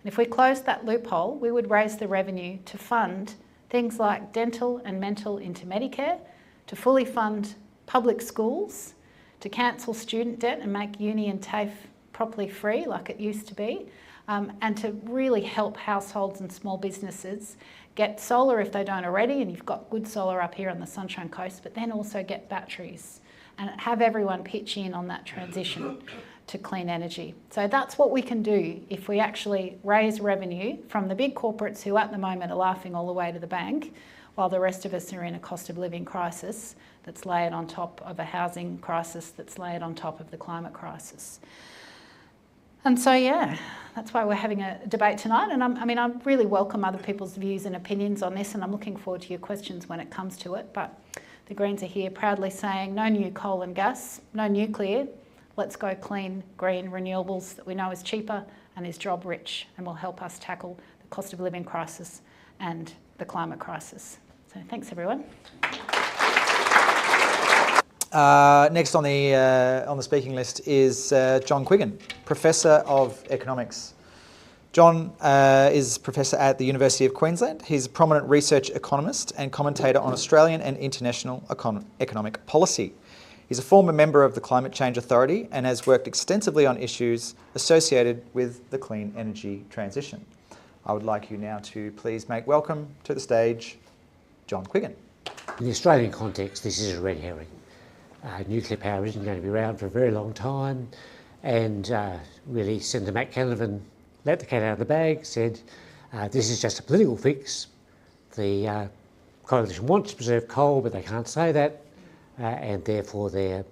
And if we closed that loophole, we would raise the revenue to fund things like dental and mental into Medicare, to fully fund public schools, to cancel student debt and make uni and TAFE properly free like it used to be, and to really help households and small businesses get solar if they don't already, and you've got good solar up here on the Sunshine Coast, but then also get batteries and have everyone pitch in on that transition to clean energy. So that's what we can do if we actually raise revenue from the big corporates who at the moment are laughing all the way to the bank, while the rest of us are in a cost of living crisis that's layered on top of a housing crisis that's layered on top of the climate crisis. And so, yeah, that's why we're having a debate tonight. And I really welcome other people's views and opinions on this, and I'm looking forward to your questions when it comes to it. But the Greens are here proudly saying no new coal and gas, no nuclear. Let's go clean, green renewables that we know is cheaper and is job rich and will help us tackle the cost of living crisis and the climate crisis. So thanks, everyone. Next on the speaking list is John Quiggin, Professor of Economics. John is Professor at the University of Queensland. He's a prominent research economist and commentator on Australian and international economic policy. He's a former member of the Climate Change Authority and has worked extensively on issues associated with the clean energy transition. I would like you now to please make welcome to the stage John Quiggin. In the Australian context, this is a red herring. Nuclear power isn't going to be around for a very long time, and really Senator Matt Canavan let the cat out of the bag, said this is just a political fix. The coalition wants to preserve coal, but they can't say that, and therefore they're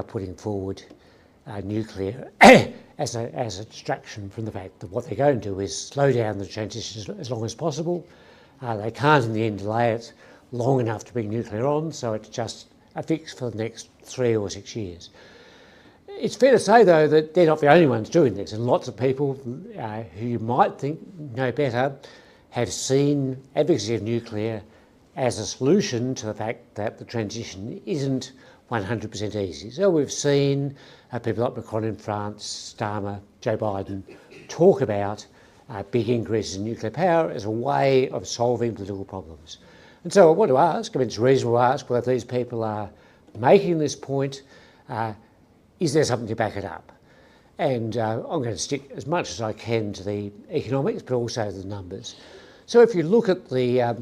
putting forward nuclear as a distraction from the fact that what they're going to do is slow down the transition as long as possible. They can't in the end delay it long enough to bring nuclear on, so it's just a fix for the next 3 or 6 years. It's fair to say, though, that they're not the only ones doing this, and lots of people who you might think know better have seen advocacy of nuclear as a solution to the fact that the transition isn't 100% easy. So we've seen people like Macron in France, Starmer, Joe Biden talk about big increases in nuclear power as a way of solving political problems. And so I want to ask, it's reasonable to ask whether these people are making this point, is there something to back it up? And I'm going to stick as much as I can to the economics, but also the numbers. So if you look at the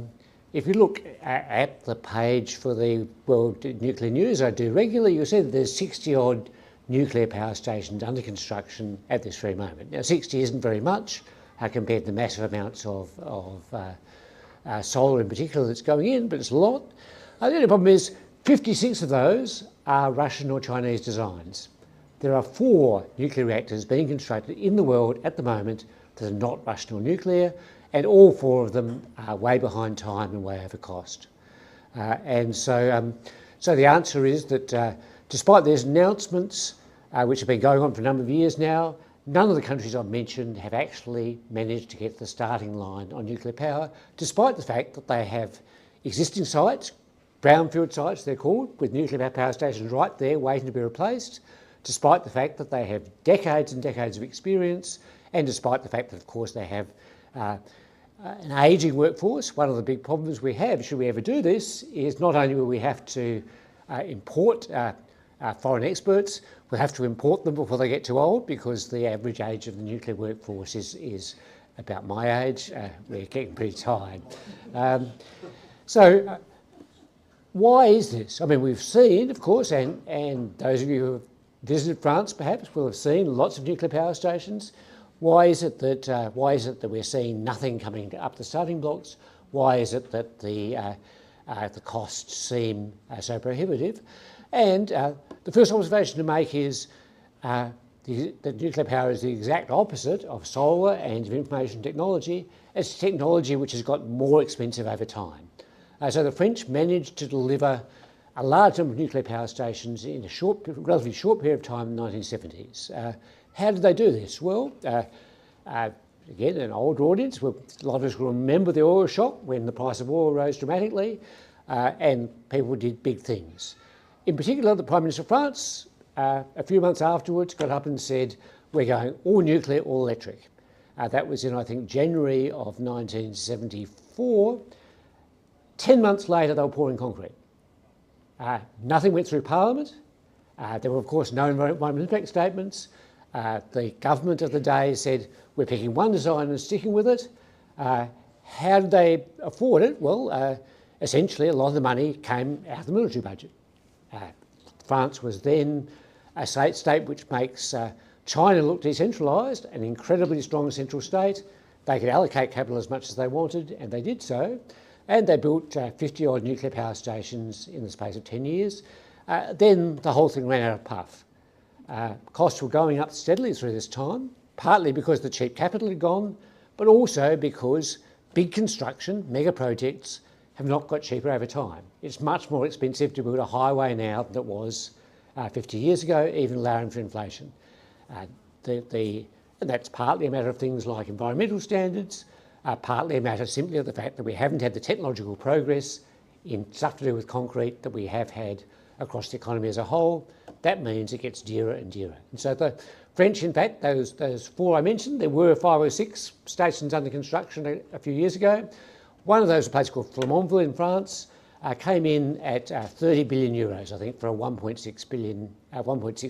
page for the World Nuclear News, I do regularly, you'll see that there's 60 odd nuclear power stations under construction at this very moment. Now 60 isn't very much compared to the massive amounts of solar in particular that's going in, but it's a lot. The only problem is 56 of those are Russian or Chinese designs. There are 4 nuclear reactors being constructed in the world at the moment that are not Russian or nuclear, and all 4 of them are way behind time and way over cost. So the answer is that despite these announcements, which have been going on for a number of years now, none of the countries I've mentioned have actually managed to get the starting line on nuclear power, despite the fact that they have existing sites, brownfield sites they're called, with nuclear power stations right there waiting to be replaced, despite the fact that they have decades and decades of experience, and despite the fact that, of course, they have an ageing workforce. One of the big problems we have, should we ever do this, is not only will we have to import foreign experts, we'll have to import them before they get too old, because the average age of the nuclear workforce is about my age. We're getting pretty tired. So why is this? I mean, we've seen, of course, and those of you who have visited France perhaps will have seen lots of nuclear power stations. Why is it that we're seeing nothing coming up the starting blocks? Why is it that the costs seem so prohibitive? And the first observation to make is that nuclear power is the exact opposite of solar and of information technology. It's technology which has got more expensive over time. So the French managed to deliver a large number of nuclear power stations in a relatively short period of time in the 1970s. How did they do this? Well, again, an older audience, a lot of us will remember the oil shock when the price of oil rose dramatically, and people did big things. In particular, the Prime Minister of France, a few months afterwards, got up and said, we're going all nuclear, all electric. That was in, I think, January of 1974. 10 months later, they were pouring concrete. Nothing went through Parliament. There were, of course, no environmental impact statements. The government of the day said, we're picking one design and sticking with it. How did they afford it? Well, essentially, a lot of the money came out of the military budget. France was then a state which makes China look decentralised, an incredibly strong central state. They could allocate capital as much as they wanted, and they did so. And they built 50-odd nuclear power stations in the space of 10 years. Then the whole thing ran out of puff. Costs were going up steadily through this time, partly because the cheap capital had gone, but also because big construction, mega projects, have not got cheaper over time. It's much more expensive to build a highway now than it was 50 years ago, even allowing for inflation. And that's partly a matter of things like environmental standards, partly a matter simply of the fact that we haven't had the technological progress in stuff to do with concrete that we have had across the economy as a whole. That means it gets dearer and dearer. And so the French, in fact, those four I mentioned, there were 5 or 6 stations under construction a few years ago. One of those, a place called Flamanville in France, came in at 30 billion euros, I think, for a 1.6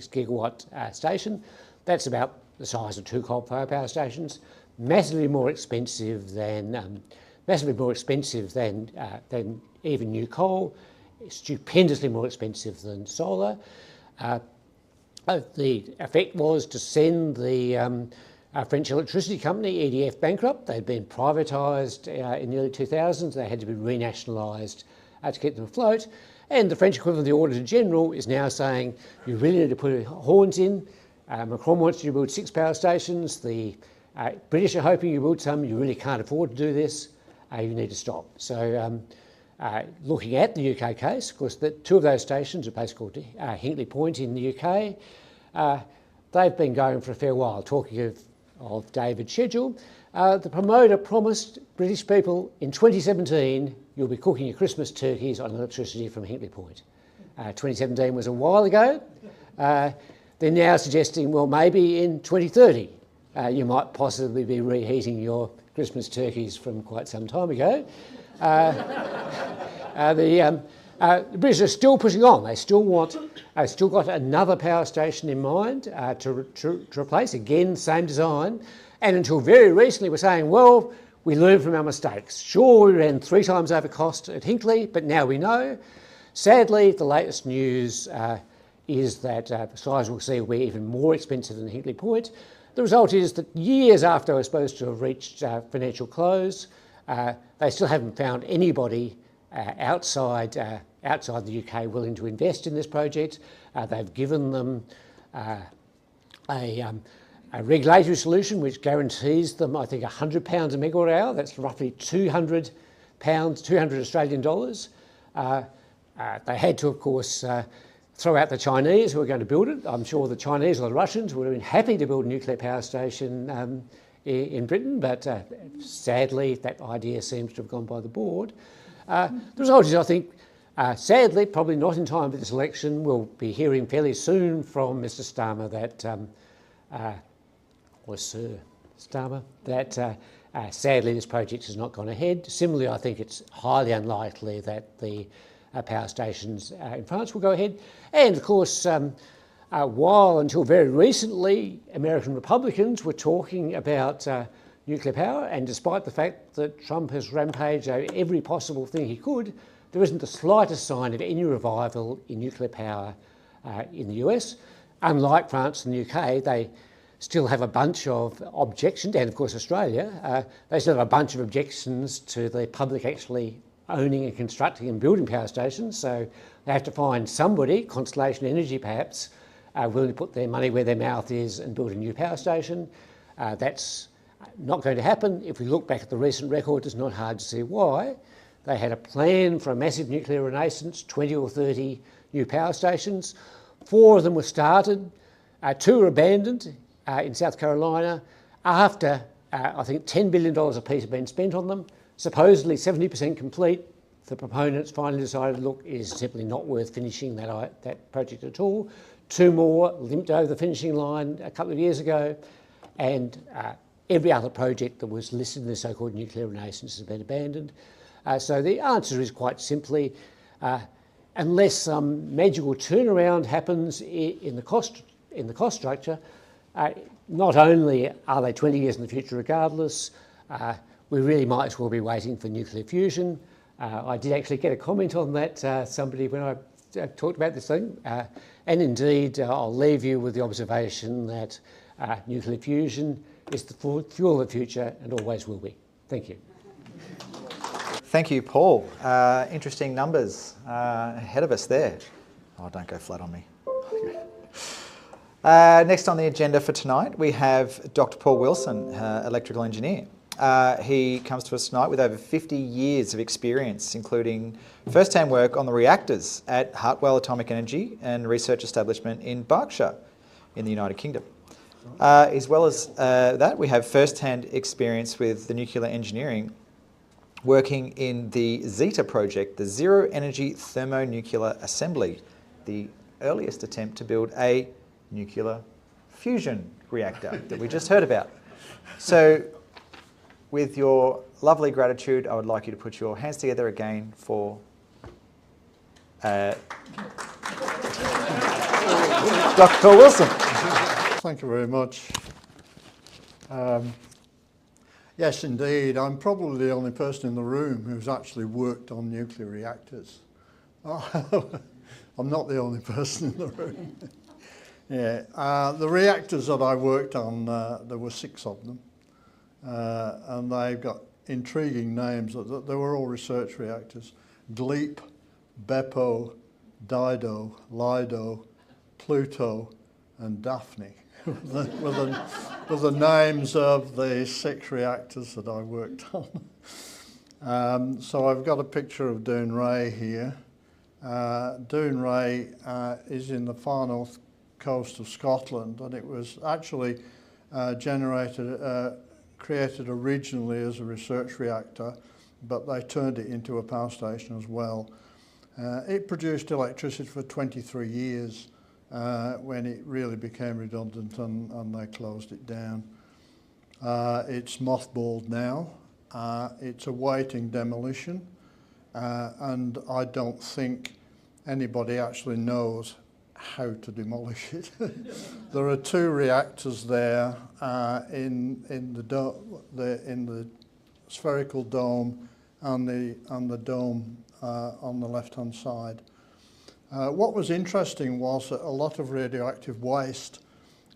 gigawatt station. That's about the size of 2 coal-fired power stations. Massively more expensive than even new coal. Stupendously more expensive than solar. The effect was to send the French electricity company, EDF, bankrupt. They'd been privatised in the early 2000s. They had to be renationalised to keep them afloat. And the French equivalent of the Auditor General is now saying, you really need to put horns in. Macron wants you to build 6 power stations. The British are hoping you build some. You really can't afford to do this. You need to stop. So looking at the UK case, of course, 2 of those stations, a place called Hinkley Point in the UK, they've been going for a fair while. Talking of David's schedule, the promoter promised British people in 2017 you'll be cooking your Christmas turkeys on electricity from Hinkley Point. 2017 was a while ago. They're now suggesting, well, maybe in 2030 you might possibly be reheating your Christmas turkeys from quite some time ago. The British are still pushing on. They still got another power station in mind to replace. Again, same design. And until very recently, we're saying, well, we learned from our mistakes. Sure, we ran 3 times over cost at Hinkley, but now we know. Sadly, the latest news is that Sizewell C will be even more expensive than Hinkley Point. The result is that years after we're supposed to have reached financial close, they still haven't found anybody outside the UK willing to invest in this project. They've given them a regulatory solution which guarantees them, I think, £100 a megawatt hour. That's roughly £200, 200 Australian dollars. They had to, of course, throw out the Chinese who were going to build it. I'm sure the Chinese or the Russians would have been happy to build a nuclear power station in Britain, but sadly that idea seems to have gone by the board. The result is, I think, sadly, probably not in time for this election, we'll be hearing fairly soon from Mr Starmer that, or Sir Starmer, that sadly this project has not gone ahead. Similarly, I think it's highly unlikely that the power stations in France will go ahead. And of course, while until very recently American Republicans were talking about nuclear power, and despite the fact that Trump has rampaged over every possible thing he could, there isn't the slightest sign of any revival in nuclear power in the US. Unlike France and the UK, they still have a bunch of objections, and of course Australia, they still have a bunch of objections to the public actually owning and constructing and building power stations. So they have to find somebody, Constellation Energy perhaps, willing to put their money where their mouth is and build a new power station. That's not going to happen. If we look back at the recent record, it's not hard to see why. They had a plan for a massive nuclear renaissance, 20 or 30 new power stations. 4 of them were started, 2 were abandoned in South Carolina after, I think, $10 billion apiece had been spent on them. Supposedly 70% complete. The proponents finally decided, look, it is simply not worth finishing that project at all. 2 more limped over the finishing line a couple of years ago, and every other project that was listed in the so-called nuclear renaissance has been abandoned. So the answer is quite simply, unless some magical turnaround happens in the cost structure, not only are they 20 years in the future regardless, we really might as well be waiting for nuclear fusion. I did actually get a comment on that, somebody, when I talked about this thing, and indeed I'll leave you with the observation that nuclear fusion is the fuel of the future and always will be. Thank you. Thank you, Paul. Interesting numbers ahead of us there. Oh, don't go flat on me. Next on the agenda for tonight, we have Dr. Paul Wilson, electrical engineer. He comes to us tonight with over 50 years of experience, including first-hand work on the reactors at Hartwell Atomic Energy and Research Establishment in Berkshire in the United Kingdom. As well as that, we have first-hand experience with the nuclear engineering, working in the ZETA project, the Zero Energy Thermonuclear Assembly, the earliest attempt to build a nuclear fusion reactor that we just heard about. So, with your lovely gratitude, I would like you to put your hands together again for Dr. Paul Wilson. Thank you very much. Yes, indeed. I'm probably the only person in the room who's actually worked on nuclear reactors. I'm not the only person in the room. Yeah, the reactors that I worked on, there were 6 of them, and they've got intriguing names. They were all research reactors: GLEAP, Beppo, Dido, Lido, Pluto, and Daphne. with the names of the 6 reactors that I worked on. So I've got a picture of Dounreay here. Dounreay is in the far north coast of Scotland, and it was actually created originally as a research reactor, but they turned it into a power station as well. It produced electricity for 23 years. When it really became redundant and they closed it down. It's mothballed now. It's awaiting demolition, and I don't think anybody actually knows how to demolish it. There are 2 reactors there in the spherical dome and the dome on the left-hand side. What was interesting was that a lot of radioactive waste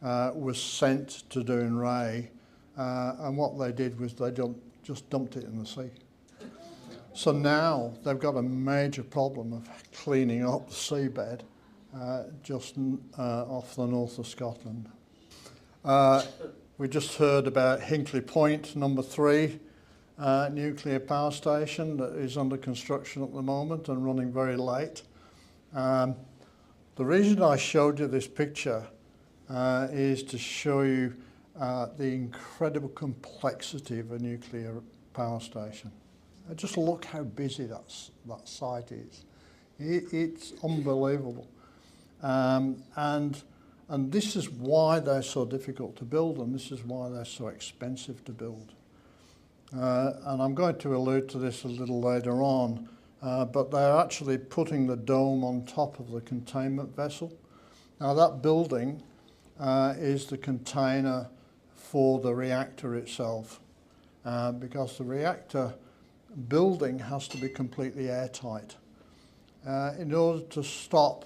was sent to Dounreay, and what they did was they just dumped it in the sea. So now they've got a major problem of cleaning up the seabed just off the north of Scotland. We just heard about Hinkley Point, number 3, nuclear power station that is under construction at the moment and running very late. The reason I showed you this picture is to show you the incredible complexity of a nuclear power station. Just look how busy that site is. It's unbelievable. And this is why they're so difficult to build, and this is why they're so expensive to build. And I'm going to allude to this a little later on. But they're actually putting the dome on top of the containment vessel. Now that building is the container for the reactor itself, because the reactor building has to be completely airtight. In order to stop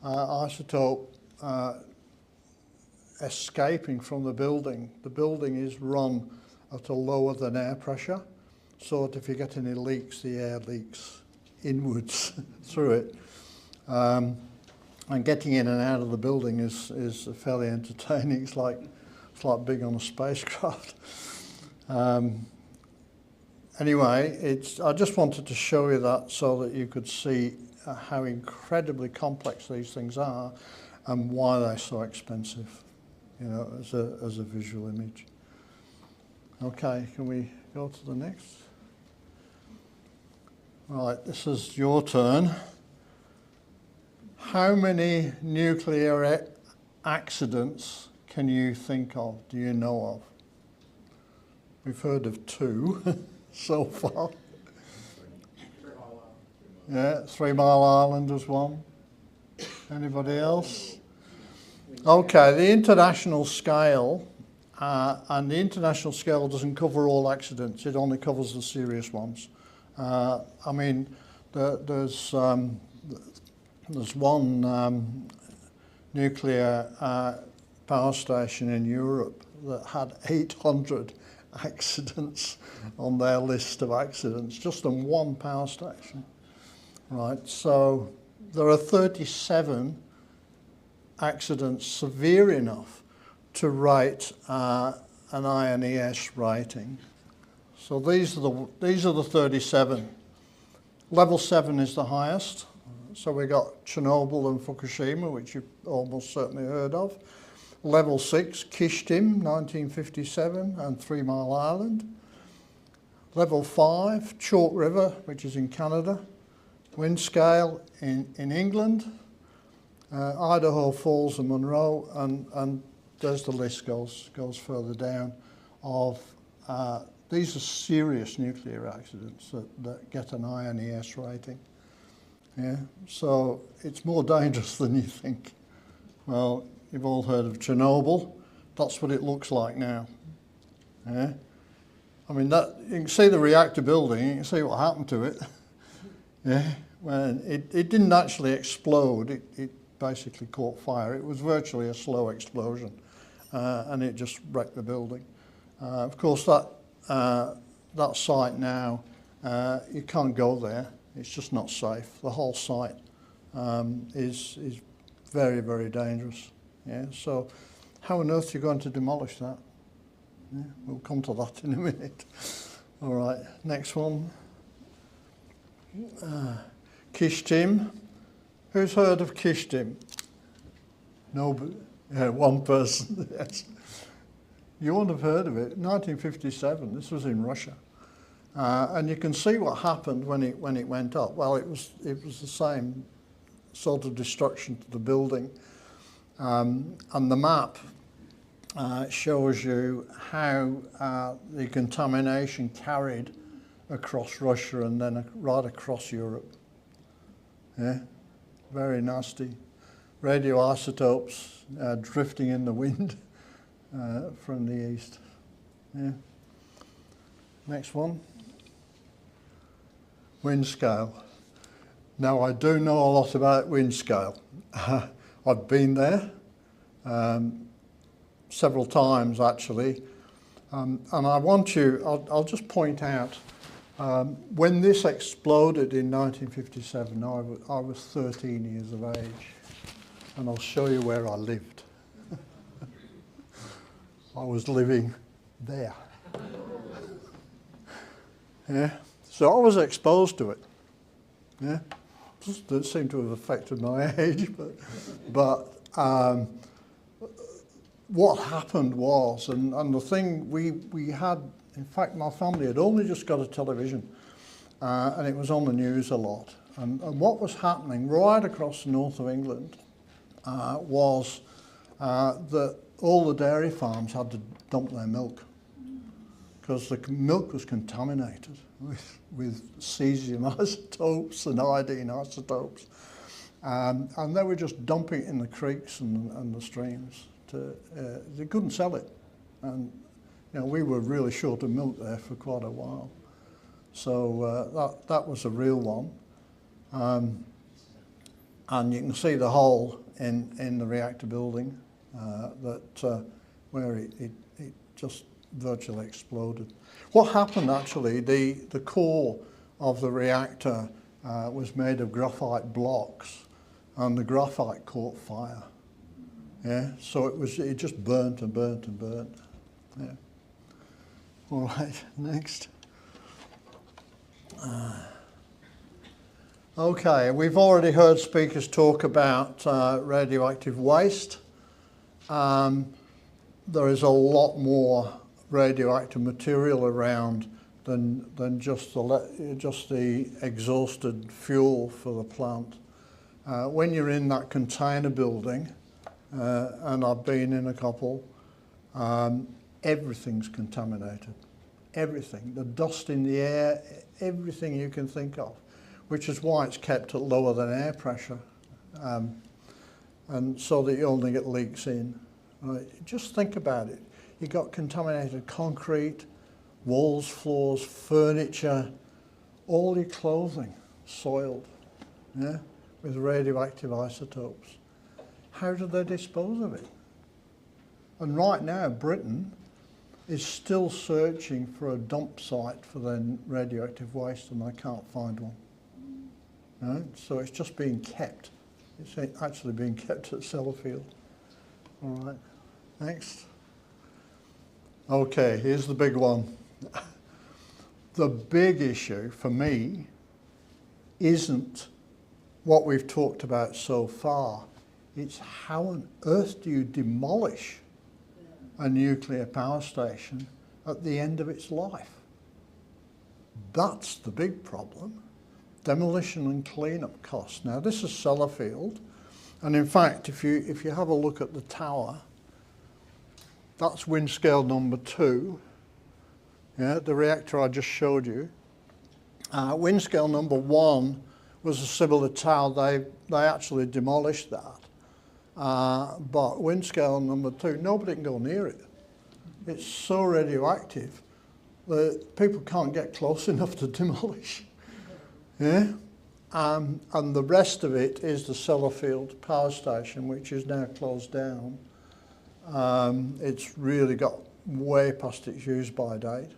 isotope escaping from the building is run at a lower than air pressure, so that if you get any leaks, the air leaks inwards through it. And getting in and out of the building is fairly entertaining. It's like being on a spacecraft. Anyway, I just wanted to show you that so that you could see how incredibly complex these things are and why they're so expensive, you know, as a visual image. Okay, can we go to the next? Right, this is your turn. How many nuclear accidents can you think of, do you know We've heard of 2 so far. Yeah, 3 Mile Island was one. Anybody else? Okay, the international scale, and the international scale doesn't cover all accidents, it only covers the serious ones. I mean, there's one nuclear power station in Europe that had 800 accidents on their list of accidents, just on one power station. Right, so there are 37 accidents severe enough to write an INES rating. So these are the 37. Level 7 is the highest. So we got Chernobyl and Fukushima, which you've almost certainly heard of. Level 6, Kishtim, 1957, and 3 Mile Island. Level 5, Chalk River, which is in Canada. Wind scale in England, Idaho Falls and Monroe, and there's the list goes further down of these are serious nuclear accidents that get an INES rating. Yeah, so it's more dangerous than you think. Well, you've all heard of Chernobyl. That's what it looks like now. Yeah, I mean that you can see the reactor building. You can see what happened to it. Yeah, when it didn't actually explode. It basically caught fire. It was virtually a slow explosion, and it just wrecked the building. Of course, that site now, you can't go there. It's just not safe. The whole site is very, very dangerous. Yeah. So, how on earth are you going to demolish that? Yeah, we'll come to that in a minute. All right. Next one. Kishtim. Who's heard of Kishtim? Nobody. Yeah, one person. Yes. You won't have heard of it. 1957. This was in Russia, and you can see what happened when it went up. Well, it was the same sort of destruction to the building, and the map shows you how the contamination carried across Russia and then right across Europe. Yeah, very nasty. Radioisotopes drifting in the wind from the east. Yeah. Next one. Wind scale. Now I do know a lot about wind scale. I've been there several times actually, and I want you, I'll just point out, when this exploded in 1957, I was 13 years of age, and I'll show you where I lived. I was living there. Yeah, so I was exposed to it. Yeah, just didn't seem to have affected my age, but what happened was, and the thing we had, in fact, my family had only just got a television, and it was on the news a lot. And what was happening right across the north of England was that all the dairy farms had to dump their milk because the milk was contaminated with cesium isotopes and iodine isotopes. And they were just dumping it in the creeks and the streams. They couldn't sell it. And you know, we were really short of milk there for quite a while. So that was a real one. And you can see the hole in the reactor building where it just virtually exploded. What happened actually, the core of the reactor was made of graphite blocks, and the graphite caught fire. Yeah, so it just burnt and burnt and burnt. Yeah. All right, next. Okay, we've already heard speakers talk about radioactive waste. There is a lot more radioactive material around than just the exhausted fuel for the plant. When you're in that container building, and I've been in a couple, everything's contaminated. everything, the dust in the air, everything you can think of, which is why it's kept at lower than air pressure, and so that you only get leaks in. Right? Just think about it. You've got contaminated concrete, walls, floors, furniture, all your clothing soiled, yeah, with radioactive isotopes. How do they dispose of it? And right now, Britain is still searching for a dump site for their radioactive waste, and they can't find one. Right? So it's just being kept. It's actually being kept at Sellafield. All right, next. Okay, here's the big one. The big issue for me isn't what we've talked about so far. It's how on earth do you demolish a nuclear power station at the end of its life? That's the big problem. Demolition and cleanup costs. Now this is Sellafield, and in fact if you have a look at the tower, that's wind scale number 2. Yeah, the reactor I just showed you. Wind scale number 1 was a similar tower. They actually demolished that. But wind scale number 2, nobody can go near it. It's so radioactive that people can't get close enough to demolish. Yeah? And the rest of it is the Sellafield power station, which is now closed down. It's really got way past its use-by date.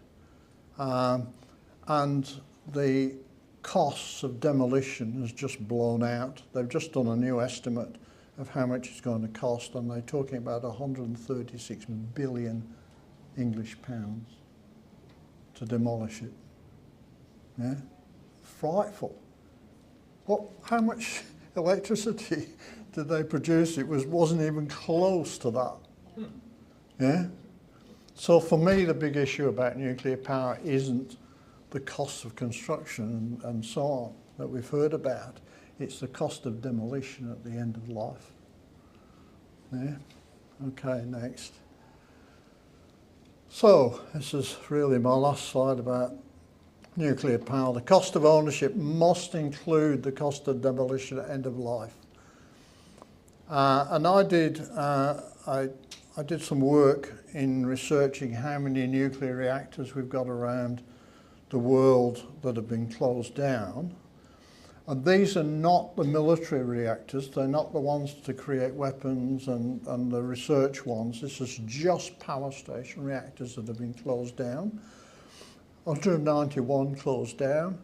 And the costs of demolition has just blown out. They've just done a new estimate of how much it's going to cost, and they're talking about 136 billion English pounds to demolish it. Yeah? Frightful. How much electricity did they produce? It wasn't even close to that. Yeah? So for me, the big issue about nuclear power isn't the costs of construction and so on that we've heard about. It's the cost of demolition at the end of life. Yeah? Okay, next. So this is really my last slide about nuclear power. The cost of ownership must include the cost of demolition at end of life. And I did some work in researching how many nuclear reactors we've got around the world that have been closed down. And these are not the military reactors. They're not the ones to create weapons and the research ones. This is just power station reactors that have been closed down. 191 closed down.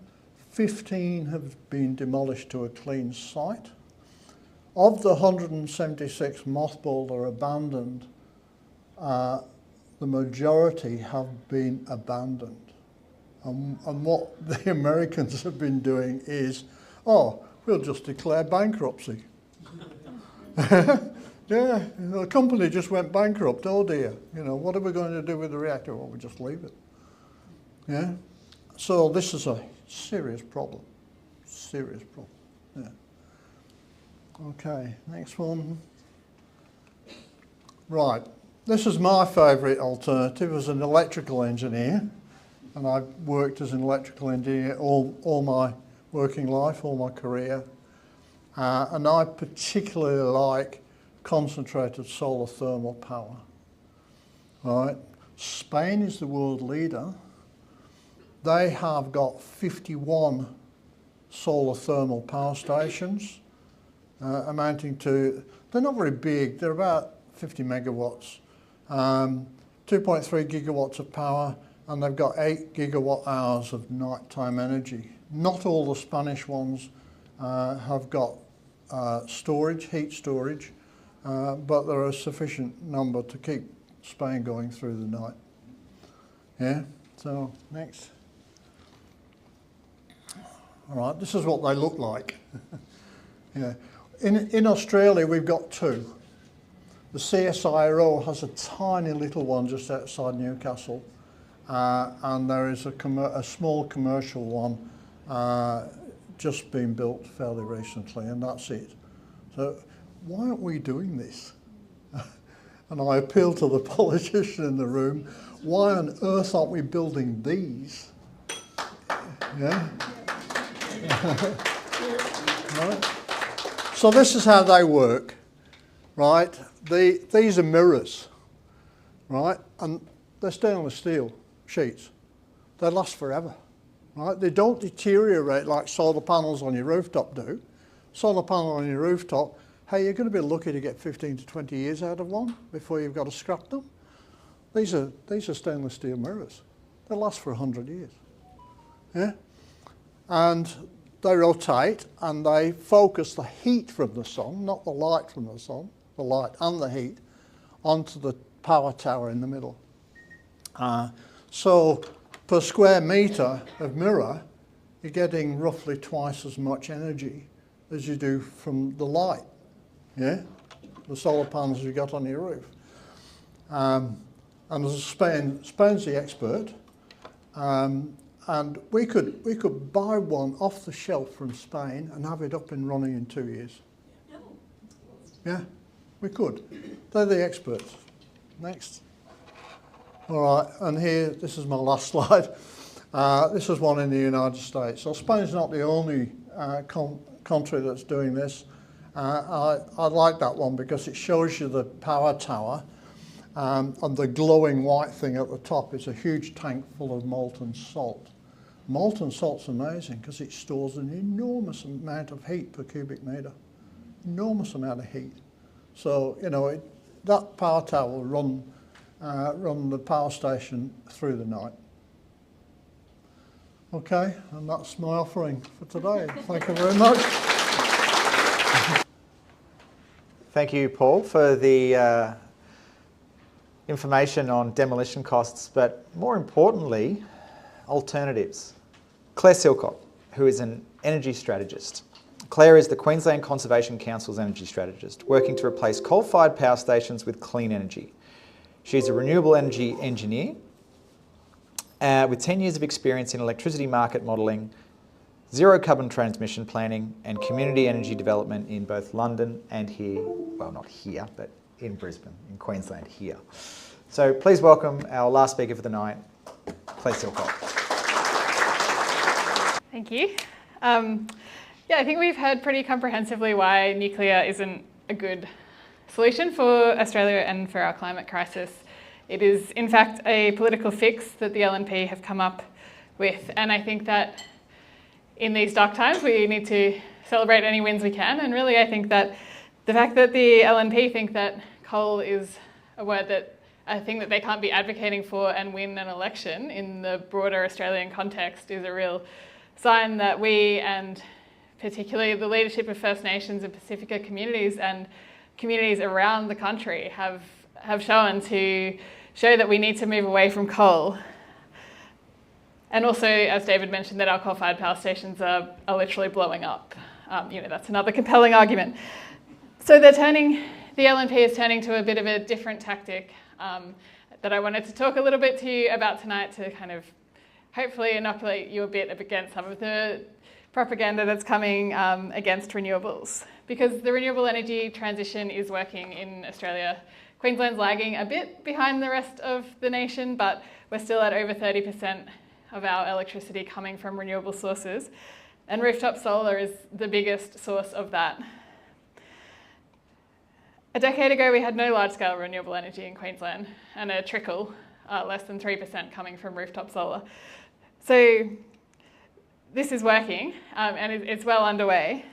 15 have been demolished to a clean site. Of the 176 mothballed or abandoned, the majority have been abandoned. And what the Americans have been doing is, oh, we'll just declare bankruptcy. Yeah, the company just went bankrupt, oh dear. You know, what are we going to do with the reactor? Well, we just leave it. Yeah? So this is a serious problem. Serious problem. Yeah. Okay, next one. Right, this is my favourite alternative as an electrical engineer, and I've worked as an electrical engineer all my working life, all my career, and I particularly like concentrated solar thermal power. Right, Spain is the world leader. They have got 51 solar thermal power stations, amounting to, they're not very big, they're about 50 megawatts, 2.3 gigawatts of power, and they've got 8 gigawatt hours of nighttime energy. Not all the Spanish ones have got storage, heat storage, but there are a sufficient number to keep Spain going through the night. Yeah, so next. All right, this is what they look like. Yeah. In Australia, we've got 2. The CSIRO has a tiny little one just outside Newcastle, and there is a small commercial one just being built fairly recently, and that's it. So why aren't we doing this? And And I appeal to the politician in the room, why on earth aren't we building these? Yeah? Right. So this is how they work, right? These are mirrors, right? And they're stainless steel sheets. They last forever, right? They don't deteriorate like solar panels on your rooftop do. Solar panel on your rooftop, hey, you're going to be lucky to get 15 to 20 years out of one before you've got to scrap them. These are stainless steel mirrors. They last for 100 years. Yeah? And they rotate and they focus the heat from the sun, not the light from the sun, the light and the heat, onto the power tower in the middle. So per square metre of mirror, you're getting roughly twice as much energy as you do from the light, yeah? The solar panels you got on your roof. And as Spain's the expert, and we could buy one off the shelf from Spain and have it up and running in 2 years. Yeah, we could. They're the experts. Next. All right, and here, this is my last slide. This is one in the United States. So Spain's not the only country that's doing this. I like that one because it shows you the power tower, and the glowing white thing at the top is a huge tank full of molten salt. Molten salt's amazing because it stores an enormous amount of heat per cubic metre. Enormous amount of heat. So, you know, that power tower will run the power station through the night. Okay, and that's my offering for today. Thank you very much. Thank you, Paul, for the information on demolition costs, but more importantly, alternatives. Claire Silcott, who is an energy strategist. Claire is the Queensland Conservation Council's energy strategist, working to replace coal-fired power stations with clean energy. She's a renewable energy engineer with 10 years of experience in electricity market modelling, zero carbon transmission planning and community energy development in both London and here, well, not here, but in Brisbane, in Queensland here. So please welcome our last speaker for the night, Claire Silcott. Thank you. Yeah, I think we've heard pretty comprehensively why nuclear isn't a good solution for Australia and for our climate crisis. It is, in fact, a political fix that the LNP have come up with. And I think that in these dark times, we need to celebrate any wins we can. And really, I think that the fact that the LNP think that coal is a thing that they can't be advocating for and win an election in the broader Australian context is a real sign that we, and particularly the leadership of First Nations and Pacifica communities and communities around the country have shown to show that we need to move away from coal. And also, as David mentioned, that our coal-fired power stations are literally blowing up. That's another compelling argument. So the LNP is turning to a bit of a different tactic that I wanted to talk a little bit to you about tonight to kind of hopefully inoculate you a bit against some of the propaganda that's coming against renewables. Because the renewable energy transition is working in Australia. Queensland's lagging a bit behind the rest of the nation, but we're still at over 30% of our electricity coming from renewable sources. And rooftop solar is the biggest source of that. A decade ago, we had no large-scale renewable energy in Queensland, and a trickle, less than 3% coming from rooftop solar. So this is working, and it's well underway.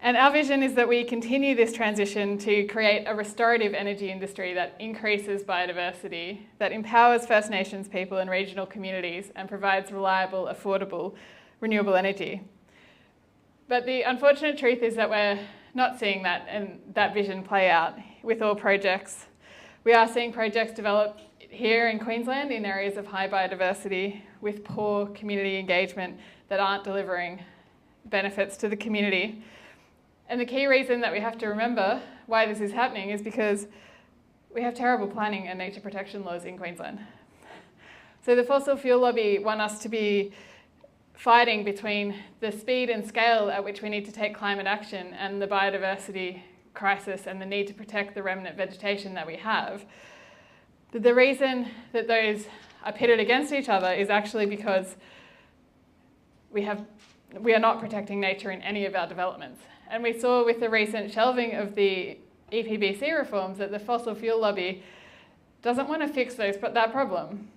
And our vision is that we continue this transition to create a restorative energy industry that increases biodiversity, that empowers First Nations people and regional communities, and provides reliable, affordable, renewable energy. But the unfortunate truth is that we're not seeing that and that vision play out with all projects. We are seeing projects develop here in Queensland in areas of high biodiversity with poor community engagement that aren't delivering benefits to the community. And the key reason that we have to remember why this is happening is because we have terrible planning and nature protection laws in Queensland. So the fossil fuel lobby want us to be fighting between the speed and scale at which we need to take climate action and the biodiversity crisis and the need to protect the remnant vegetation that we have, the reason that those are pitted against each other is actually because we are not protecting nature in any of our developments. And we saw with the recent shelving of the EPBC reforms that the fossil fuel lobby doesn't want to fix that problem.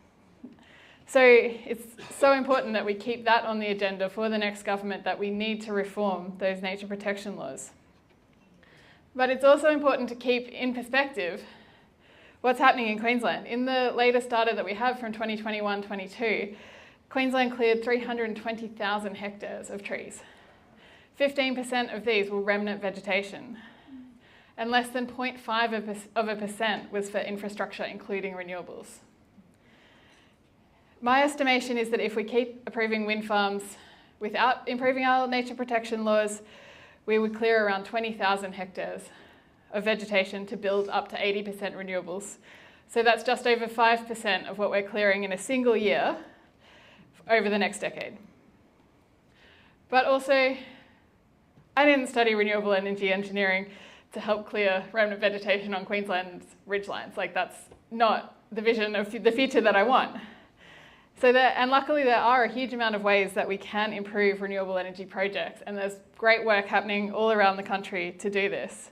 So it's so important that we keep that on the agenda for the next government, that we need to reform those nature protection laws. But it's also important to keep in perspective what's happening in Queensland. In the latest data that we have from 2021-22, Queensland cleared 320,000 hectares of trees. 15% of these were remnant vegetation, and less than 0.5% was for infrastructure, including renewables. My estimation is that if we keep approving wind farms without improving our nature protection laws, we would clear around 20,000 hectares of vegetation to build up to 80% renewables. So that's just over 5% of what we're clearing in a single year over the next decade. But also, I didn't study renewable energy engineering to help clear remnant vegetation on Queensland's ridgelines. Like, that's not the vision of the future that I want. And luckily there are a huge amount of ways that we can improve renewable energy projects, and there's great work happening all around the country to do this.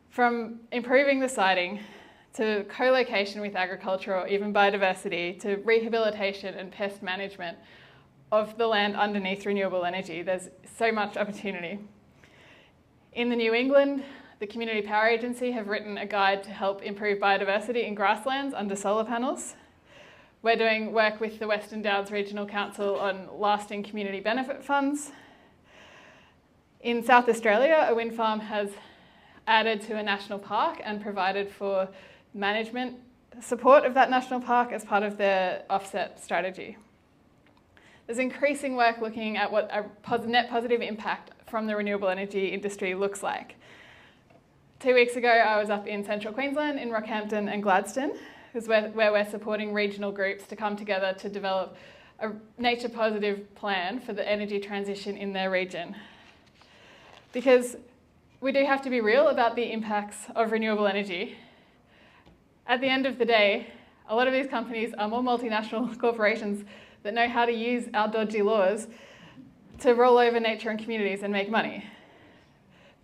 From improving the siting, to co-location with agriculture or even biodiversity, to rehabilitation and pest management of the land underneath renewable energy, there's so much opportunity. In the New England, the Community Power Agency have written a guide to help improve biodiversity in grasslands under solar panels. We're doing work with the Western Downs Regional Council on lasting community benefit funds. In South Australia, a wind farm has added to a national park and provided for management support of that national park as part of their offset strategy. There's increasing work looking at what a net positive impact from the renewable energy industry looks like. 2 weeks ago, I was up in central Queensland in Rockhampton and Gladstone, where we're supporting regional groups to come together to develop a nature positive plan for the energy transition in their region. Because we do have to be real about the impacts of renewable energy. At the end of the day, a lot of these companies are more multinational corporations that know how to use our dodgy laws to roll over nature and communities and make money.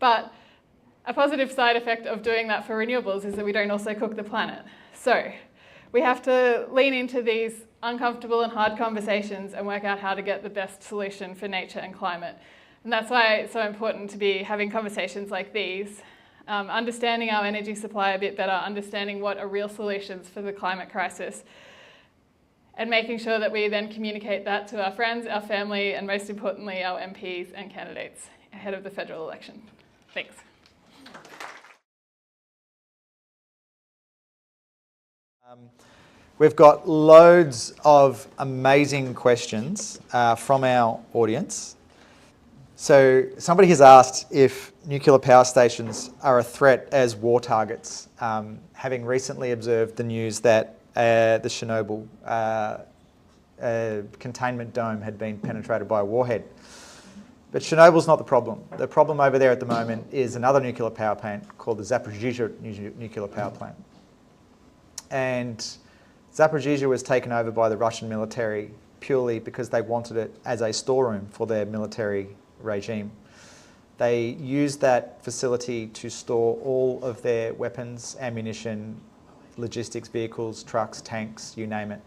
But a positive side effect of doing that for renewables is that we don't also cook the planet. So we have to lean into these uncomfortable and hard conversations and work out how to get the best solution for nature and climate. And that's why it's so important to be having conversations like these, understanding our energy supply a bit better, understanding what are real solutions for the climate crisis, and making sure that we then communicate that to our friends, our family, and most importantly, our MPs and candidates ahead of the federal election. Thanks. We've got loads of amazing questions from our audience. So somebody has asked if nuclear power stations are a threat as war targets, having recently observed the news that the Chernobyl containment dome had been penetrated by a warhead. But Chernobyl's not the problem. The problem over there at the moment is another nuclear power plant called the Zaporizhzhia nuclear power plant. And Zaporizhzhia was taken over by the Russian military purely because they wanted it as a storeroom for their military regime. They used that facility to store all of their weapons, ammunition, logistics vehicles, trucks, tanks, you name it,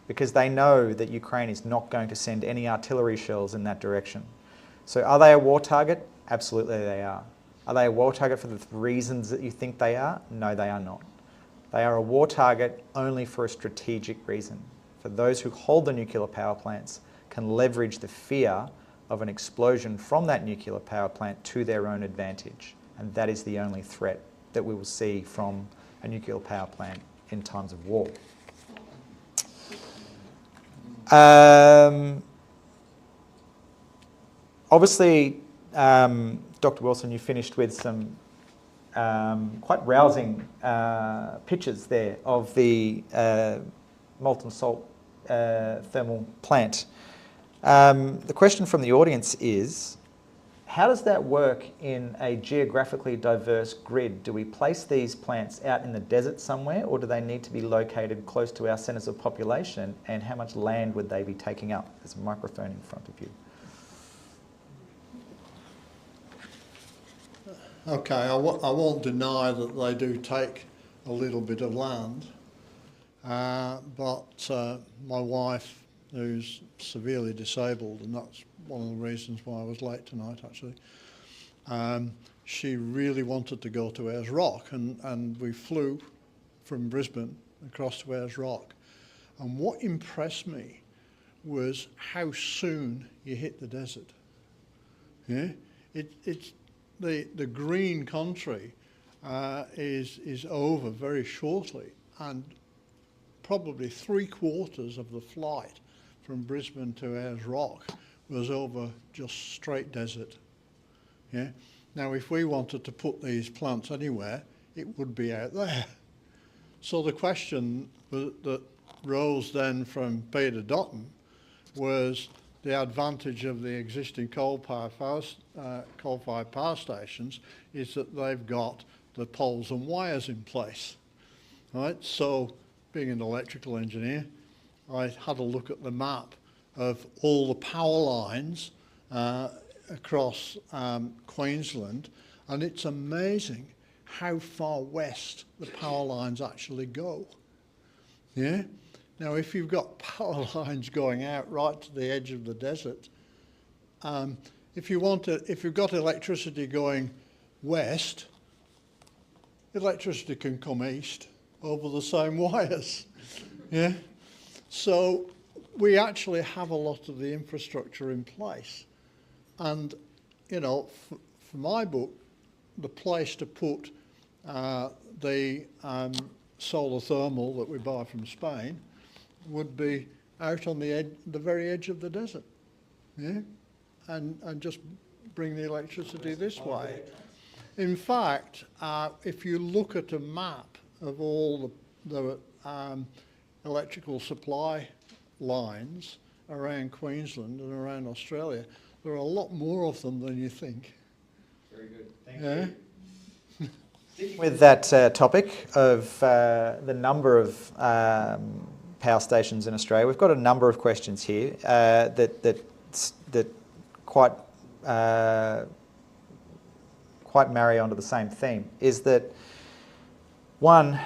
because they know that Ukraine is not going to send any artillery shells in that direction. So are they a war target? Absolutely they are. Are they a war target for the reasons that you think they are? No, they are not. They are a war target only for a strategic reason. For those who hold the nuclear power plants can leverage the fear of an explosion from that nuclear power plant to their own advantage. And that is the only threat that we will see from a nuclear power plant in times of war. Obviously, Dr. Wilson, you finished with some quite rousing pictures there of the molten salt thermal plant. The question from the audience is, How does that work in a geographically diverse grid? Do we place these plants out in the desert somewhere, or do they need to be located close to our centres of population, and how much land would they be taking up? There's a microphone in front of you. Okay, I won't deny that they do take a little bit of land, but my wife, who's severely disabled, and that's one of the reasons why I was late tonight actually, she really wanted to go to Ayers Rock, and we flew from Brisbane across to Ayers Rock. And what impressed me was how soon you hit the desert. Yeah, it's the green country is over very shortly, and probably 3/4 of the flight from Brisbane to Ayers Rock was over just straight desert. Yeah. Now, if we wanted to put these plants anywhere, it would be out there. So the question that rose then from Peter Dutton was the advantage of the existing coal-fired power stations is that they've got the poles and wires in place, right? So, being an electrical engineer, I had a look at the map of all the power lines across Queensland, and it's amazing how far west the power lines actually go. Yeah. Now, if you've got power lines going out right to the edge of the desert, if you've got electricity going west, electricity can come east over the same wires. Yeah. So we actually have a lot of the infrastructure in place, and you know, for my book, the place to put the solar thermal that we buy from Spain would be out on the very edge of the desert, yeah, and just bring the electricity this way. In fact, if you look at a map of all the electrical supply lines around Queensland and around Australia, there are a lot more of them than you think. Very good, thank you. Sticking with that topic of the number of power stations in Australia, we've got a number of questions here that quite marry onto the same theme. Is that one?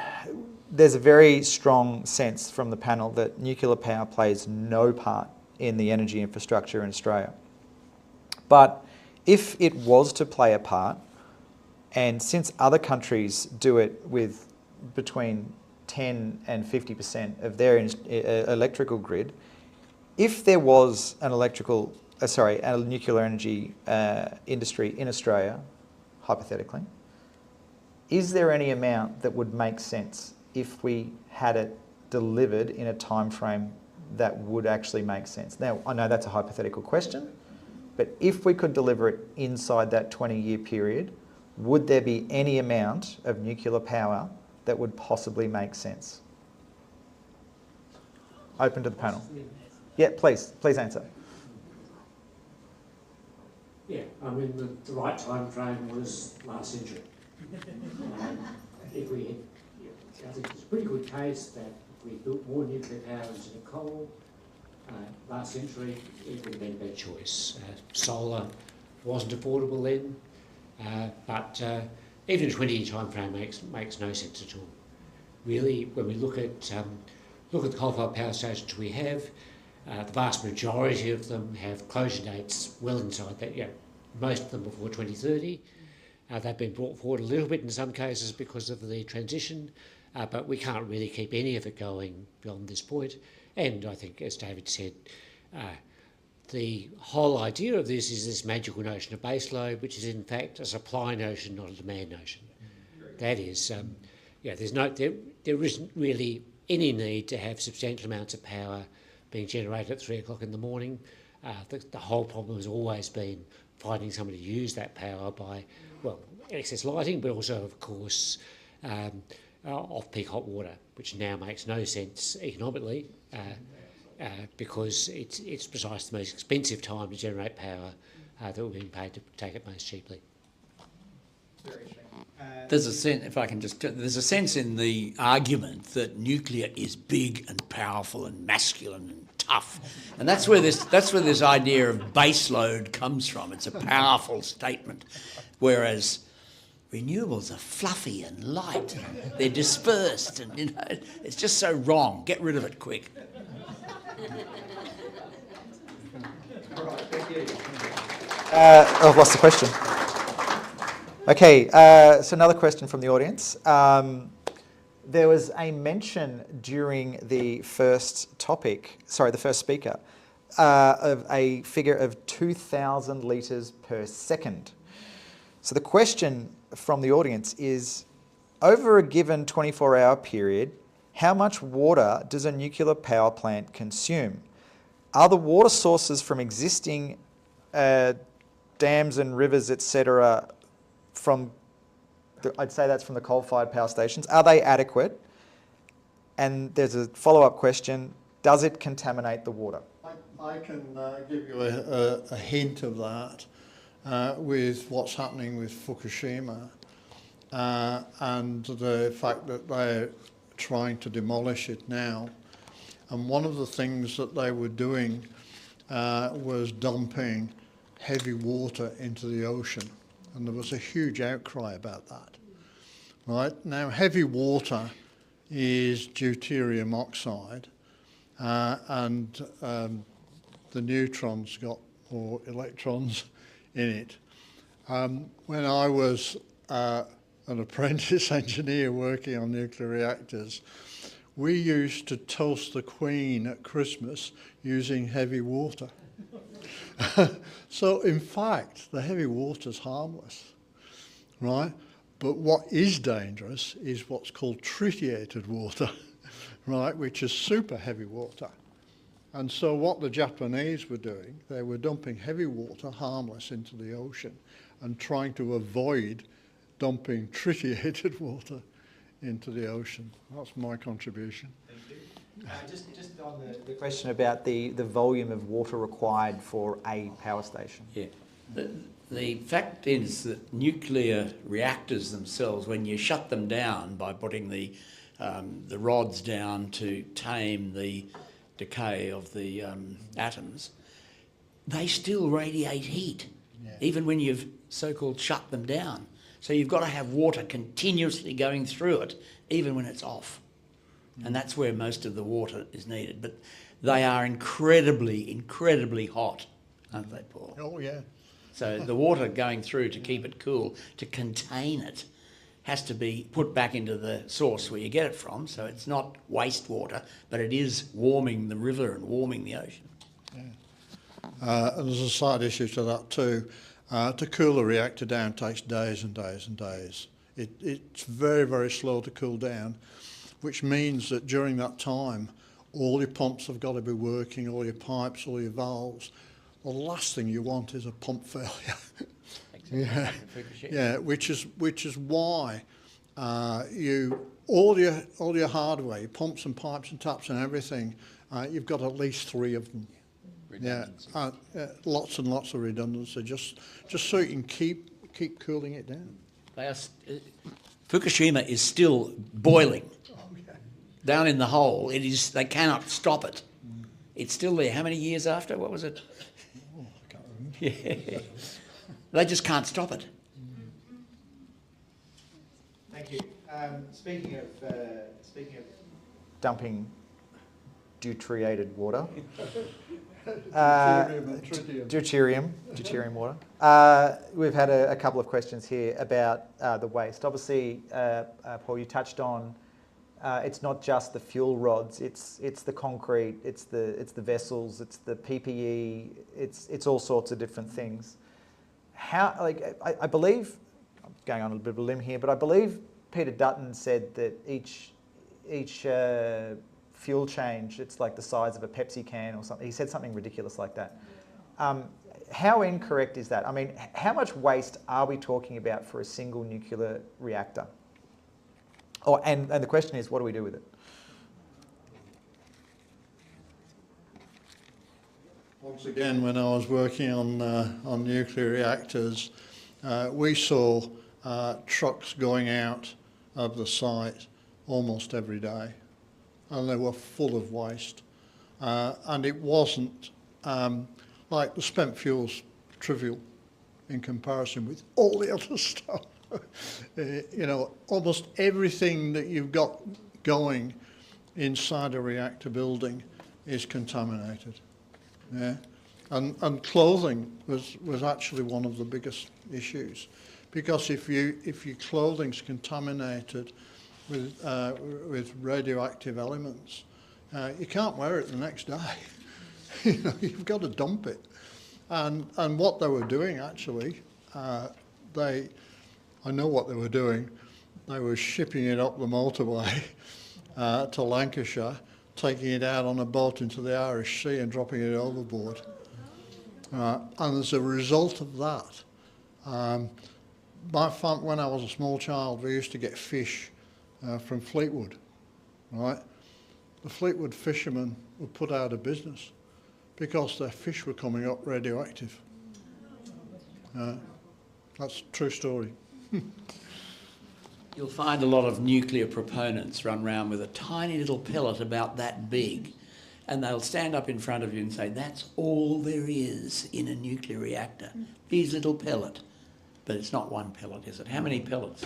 There's a very strong sense from the panel that nuclear power plays no part in the energy infrastructure in Australia. But if it was to play a part, and since other countries do it with between 10 and 50% of their electrical grid, if there was an a nuclear energy industry in Australia, hypothetically, is there any amount that would make sense if we had it delivered in a time frame that would actually make sense? Now, I know that's a hypothetical question, but if we could deliver it inside that 20-year period, would there be any amount of nuclear power that would possibly make sense? Open to the panel. Yeah, please answer. Yeah, I mean, the right time frame was last century. I think it's a pretty good case that if we built more nuclear power instead of coal last century, it would have been a better choice. Solar wasn't affordable then, but even a 20-year time frame makes no sense at all. Really, when we look at the coal-fired power stations we have, the vast majority of them have closure dates well inside that. Yeah, most of them before 2030. They've been brought forward a little bit in some cases because of the transition, but we can't really keep any of it going beyond this point. And I think, as David said, the whole idea of this is this magical notion of baseload, which is in fact a supply notion, not a demand notion. That is, there isn't really any need to have substantial amounts of power being generated at 3 o'clock in the morning. The whole problem has always been finding somebody to use that power by, well, excess lighting, but also, of course, off-peak hot water, which now makes no sense economically because it's precisely the most expensive time to generate power that were being paid to take it most cheaply. There's a sense, if I can just, there's a sense in the argument that nuclear is big and powerful and masculine and tough, and that's where this idea of baseload comes from. It's a powerful statement, whereas renewables are fluffy and light. They're dispersed, and it's just so wrong. Get rid of it quick. All right, thank you. I've lost the question. Okay, so another question from the audience. There was a mention during the first speaker, of a figure of 2,000 litres per second. So the question from the audience is, over a given 24-hour period, how much water does a nuclear power plant consume? Are the water sources from existing dams and rivers, etc., I'd say that's from the coal-fired power stations, are they adequate? And there's a follow-up question, does it contaminate the water? I can give you a hint of that with what's happening with Fukushima and the fact that they're trying to demolish it now. And one of the things that they were doing was dumping heavy water into the ocean. And there was a huge outcry about that. Right? Now, heavy water is deuterium oxide, and the neutrons got more electrons in it. When I was an apprentice engineer working on nuclear reactors, we used to toast the Queen at Christmas using heavy water. So in fact, the heavy water's harmless, right? But what is dangerous is what's called tritiated water, right, which is super heavy water. And so what the Japanese were doing, they were dumping heavy water, harmless, into the ocean and trying to avoid dumping tritiated water into the ocean. That's my contribution. Thank you. Just on the question about the volume of water required for a power station. Yeah. The fact is that nuclear reactors themselves, when you shut them down by putting the rods down to tame the decay of the atoms, they still radiate heat, even when you've so-called shut them down. So you've got to have water continuously going through it, even when it's off. And that's where most of the water is needed. But they are incredibly, incredibly hot, aren't they, Paul? Oh, yeah. So the water going through to keep it cool, to contain it, has to be put back into the source where you get it from. So it's not wastewater, but it is warming the river and warming the ocean. Yeah. And there's a side issue to that too. To cool a reactor down takes days and days and days. It's very, very slow to cool down, which means that during that time, all your pumps have got to be working, all your pipes, all your valves. The last thing you want is a pump failure. Yeah, which is why all your hardware, your pumps and pipes and taps and everything, you've got at least 3 of them. Yeah, lots and lots of redundancy, just so you can keep cooling it down. Fukushima is still boiling. Down in the hole, it is. They cannot stop it. It's still there. How many years after? What was it? Oh, I can't remember. Yeah. They just can't stop it. Thank you. Speaking of dumping deuterated water, deuterium water. We've had a couple of questions here about the waste. Obviously, Paul, you touched on. It's not just the fuel rods. It's the concrete. It's the vessels. It's the PPE. It's all sorts of different things. How, I believe, I'm going on a little bit of a limb here, but I believe Peter Dutton said that each fuel change, it's like the size of a Pepsi can or something. He said something ridiculous like that. How incorrect is that? I mean, how much waste are we talking about for a single nuclear reactor? Oh, and the question is, what do we do with it? Once again, when I was working on nuclear reactors, we saw trucks going out of the site almost every day, and they were full of waste. And it wasn't like the spent fuel's trivial in comparison with all the other stuff. You know, almost everything that you've got going inside a reactor building is contaminated. Yeah, and clothing was actually one of the biggest issues, because if your clothing's contaminated with radioactive elements, you can't wear it the next day. You know, you've got to dump it. And what they were doing actually, I know what they were doing. They were shipping it up the motorway to Lancashire, taking it out on a boat into the Irish Sea and dropping it overboard. And as a result of that, when I was a small child, we used to get fish from Fleetwood, right? The Fleetwood fishermen were put out of business because their fish were coming up radioactive. That's a true story. You'll find a lot of nuclear proponents run around with a tiny little pellet about that big, and they'll stand up in front of you and say, that's all there is in a nuclear reactor, his little pellet. But it's not one pellet, is it? How many pellets?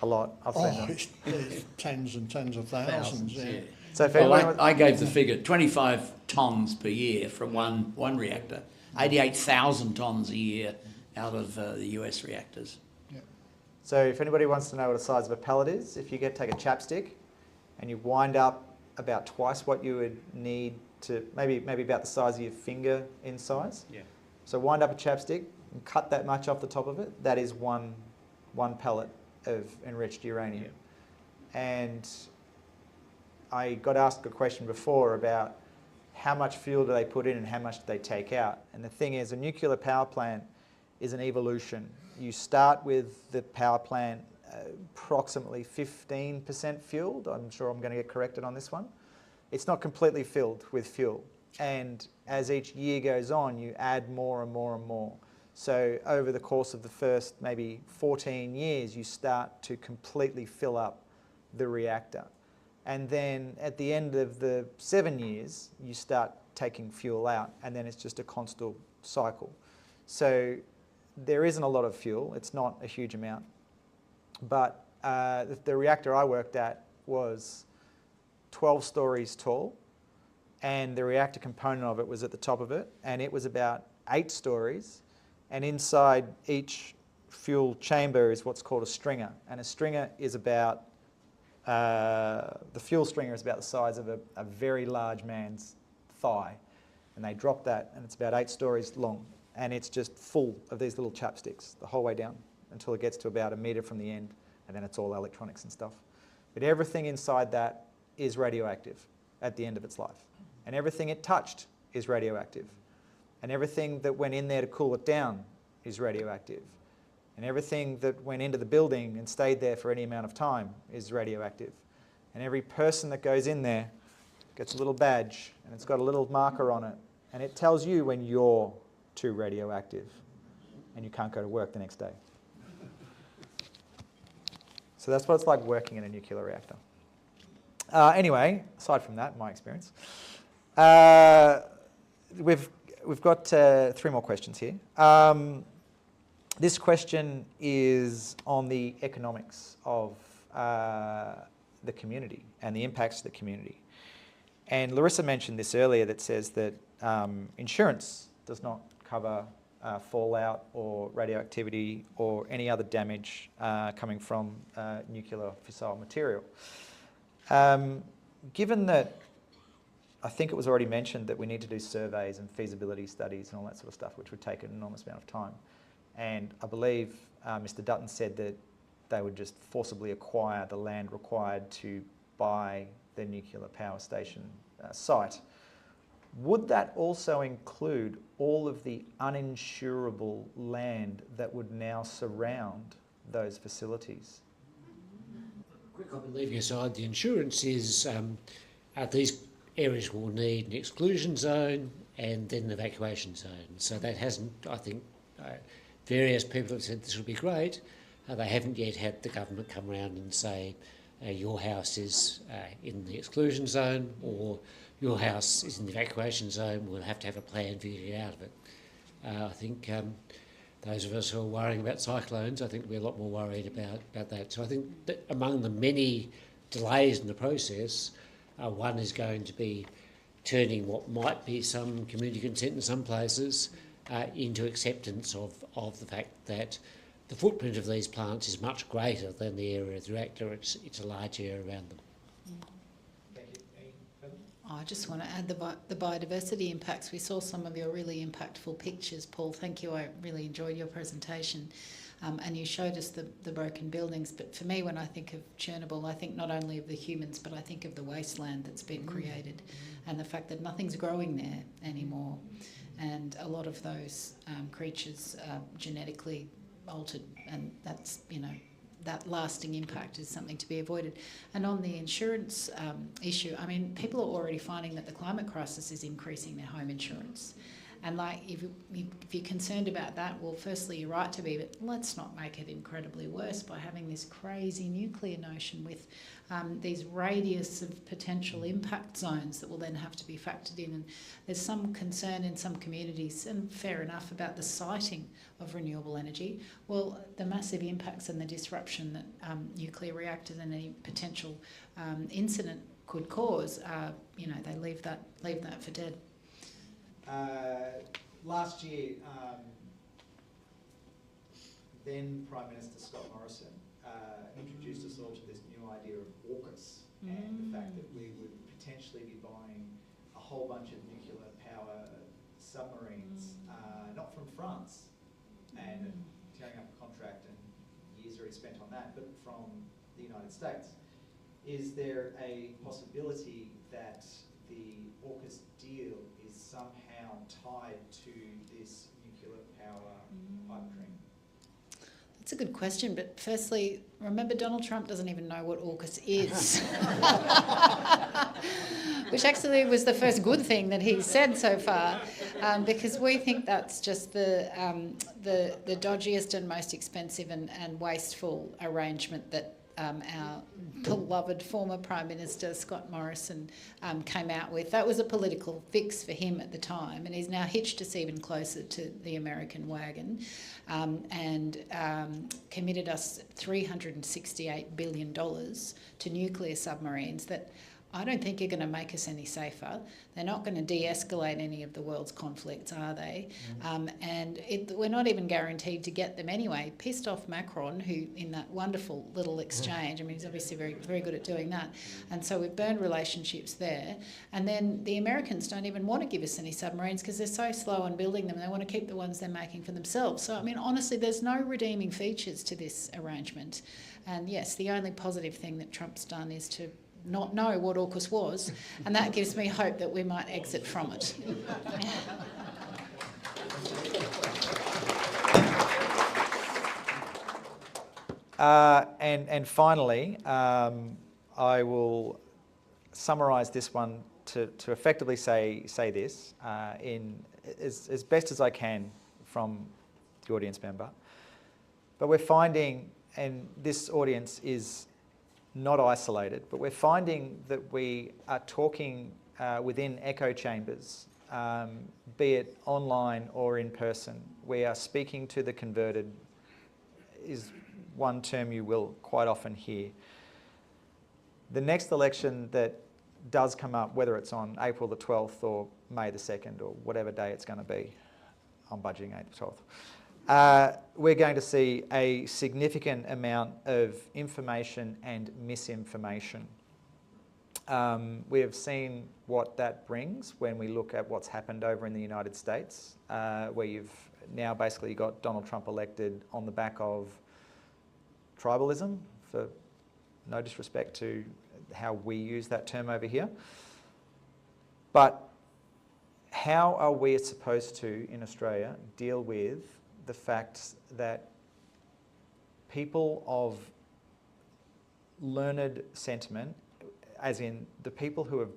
A lot. I've seen them. It's tens and tens of thousands. Yeah. So if Well, anyone, I gave the figure 25 tonnes per year from one reactor, 88,000 tonnes a year out of the US reactors. So if anybody wants to know what the size of a pellet is, if you take a chapstick and you wind up about twice what you would need to, maybe about the size of your finger in size. Yeah. So wind up a chapstick and cut that much off the top of it. That is one pellet of enriched uranium. Yeah. And I got asked a question before about how much fuel do they put in and how much do they take out. And the thing is, a nuclear power plant is an evolution. You start with the power plant approximately 15% fueled. I'm sure I'm going to get corrected on this one. It's not completely filled with fuel. And as each year goes on, you add more and more and more. So over the course of the first maybe 14 years, you start to completely fill up the reactor. And then at the end of the 7 years, you start taking fuel out, and then it's just a constant cycle. So there isn't a lot of fuel. It's not a huge amount. But the reactor I worked at was 12 stories tall, and the reactor component of it was at the top of it, and it was about 8 stories. And inside each fuel chamber is what's called a stringer. And a stringer is about, the fuel stringer is about the size of a very large man's thigh. And they drop that, and it's about 8 stories long. And it's just full of these little chapsticks the whole way down until it gets to about a metre from the end, and then it's all electronics and stuff. But everything inside that is radioactive at the end of its life. And everything it touched is radioactive. And everything that went in there to cool it down is radioactive. And everything that went into the building and stayed there for any amount of time is radioactive. And every person that goes in there gets a little badge, and it's got a little marker on it, and it tells you when you're too radioactive and you can't go to work the next day. So that's what it's like working in a nuclear reactor. Anyway, aside from that, my experience, we've got 3 more questions here. This question is on the economics of the community and the impacts to the community. And Larissa mentioned this earlier, that says that insurance does not cover fallout or radioactivity or any other damage coming from nuclear fissile material. Given that, I think it was already mentioned that we need to do surveys and feasibility studies and all that sort of stuff, which would take an enormous amount of time. And I believe Mr. Dutton said that they would just forcibly acquire the land required to buy the nuclear power station site. Would that also include all of the uninsurable land that would now surround those facilities? Quick comment leaving aside, the insurance is these areas will need an exclusion zone and then an evacuation zone. So that hasn't, I think, various people have said this will be great. They haven't yet had the government come around and say, your house is in the exclusion zone, or your house is in the evacuation zone, we'll have to have a plan for you to get out of it. I think those of us who are worrying about cyclones, I think we're a lot more worried about that. So I think that among the many delays in the process, one is going to be turning what might be some community consent in some places into acceptance of the fact that the footprint of these plants is much greater than the area of the reactor. It's a large area around them. Thank you. Any further? I just want to add the biodiversity impacts. We saw some of your really impactful pictures, Paul. Thank you. I really enjoyed your presentation. And you showed us the broken buildings. But for me, when I think of Chernobyl, I think not only of the humans, but I think of the wasteland that's been created and the fact that nothing's growing there anymore. And a lot of those creatures are genetically altered, and that's, that lasting impact is something to be avoided. And on the insurance issue, I mean, people are already finding that the climate crisis is increasing their home insurance. And if you're concerned about that, well, firstly, you're right to be, but let's not make it incredibly worse by having this crazy nuclear notion with these radius of potential impact zones that will then have to be factored in. And there's some concern in some communities, and fair enough, about the siting of renewable energy. Well, the massive impacts and the disruption that nuclear reactors and any potential incident could cause, they leave that for dead. Last year, then Prime Minister Scott Morrison introduced us all to this new idea of AUKUS and the fact that we would potentially be buying a whole bunch of nuclear power submarines, not from France, and tearing up a contract and years already spent on that, but from the United States. Is there a possibility that the AUKUS deal is somehow tied to this nuclear power pipe dream? That's a good question, but firstly, remember Donald Trump doesn't even know what AUKUS is. Which actually was the first good thing that he said so far, because we think that's just the dodgiest and most expensive and wasteful arrangement that our beloved former Prime Minister Scott Morrison came out with. That was a political fix for him at the time, and he's now hitched us even closer to the American wagon and committed us $368 billion to nuclear submarines that I don't think are going to make us any safer. They're not going to de-escalate any of the world's conflicts, are they? And we're not even guaranteed to get them anyway. Pissed off Macron, who in that wonderful little exchange, I mean, he's obviously very, very good at doing that. And so we've burned relationships there. And then the Americans don't even want to give us any submarines because they're so slow on building them. They want to keep the ones they're making for themselves. So, I mean, honestly, there's no redeeming features to this arrangement. And yes, the only positive thing that Trump's done is to not know what AUKUS was, and that gives me hope that we might exit from it. And finally, I will summarise this one to effectively say this in as best as I can from the audience member. But we're finding, and this audience is not isolated, but we're finding that we are talking within echo chambers, be it online or in person. We are speaking to the converted, is one term you will quite often hear. The next election that does come up, whether it's on April the 12th or May the 2nd or whatever day it's going to be, I'm budgeting 8th, 12th. We're going to see a significant amount of information and misinformation. We have seen what that brings when we look at what's happened over in the United States, where you've now basically got Donald Trump elected on the back of tribalism, for no disrespect to how we use that term over here. But how are we supposed to, in Australia, deal with the fact that people of learned sentiment, as in the people who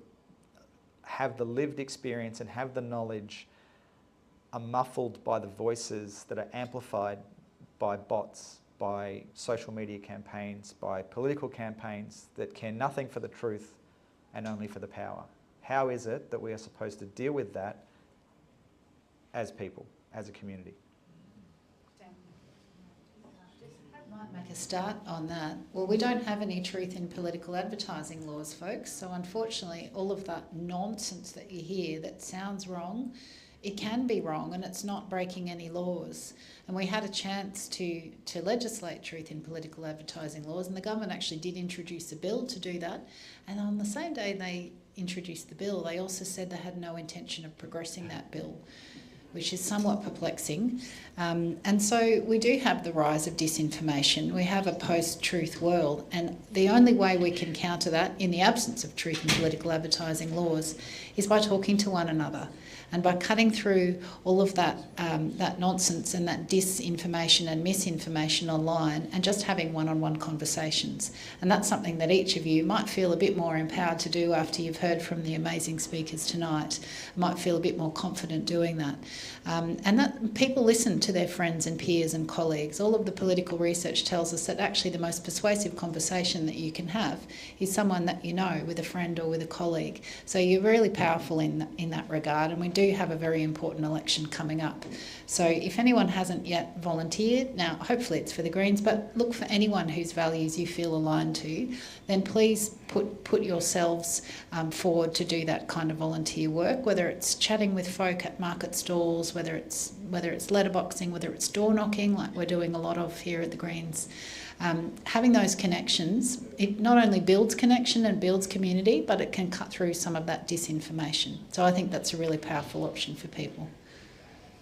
have the lived experience and have the knowledge are muffled by the voices that are amplified by bots, by social media campaigns, by political campaigns that care nothing for the truth and only for the power. How is it that we are supposed to deal with that as people, as a community? Might make a start on that. Well, we don't have any truth in political advertising laws, folks. So unfortunately, all of that nonsense that you hear that sounds wrong, it can be wrong, and it's not breaking any laws. And we had a chance to legislate truth in political advertising laws, and the government actually did introduce a bill to do that. And on the same day they introduced the bill, they also said they had no intention of progressing that bill, which is somewhat perplexing. And so we do have the rise of disinformation. We have a post-truth world, and the only way we can counter that, in the absence of truth in political advertising laws, is by talking to one another and by cutting through all of that nonsense and that disinformation and misinformation online, and just having one-on-one conversations. And that's something that each of you might feel a bit more empowered to do after you've heard from the amazing speakers tonight. Might feel a bit more confident doing that. And that people listen to their friends and peers and colleagues. All of the political research tells us that actually the most persuasive conversation that you can have is someone that you know, with a friend or with a colleague. So you're really powerful in that regard, and we do have a very important election coming up. So if anyone hasn't yet volunteered, now hopefully it's for the Greens, but look for anyone whose values you feel aligned to, then please put yourselves forward to do that kind of volunteer work, whether it's chatting with folk at market stalls, whether it's letterboxing, whether it's door knocking, like we're doing a lot of here at the Greens. Having those connections, it not only builds connection and builds community, but it can cut through some of that disinformation. So I think that's a really powerful option for people.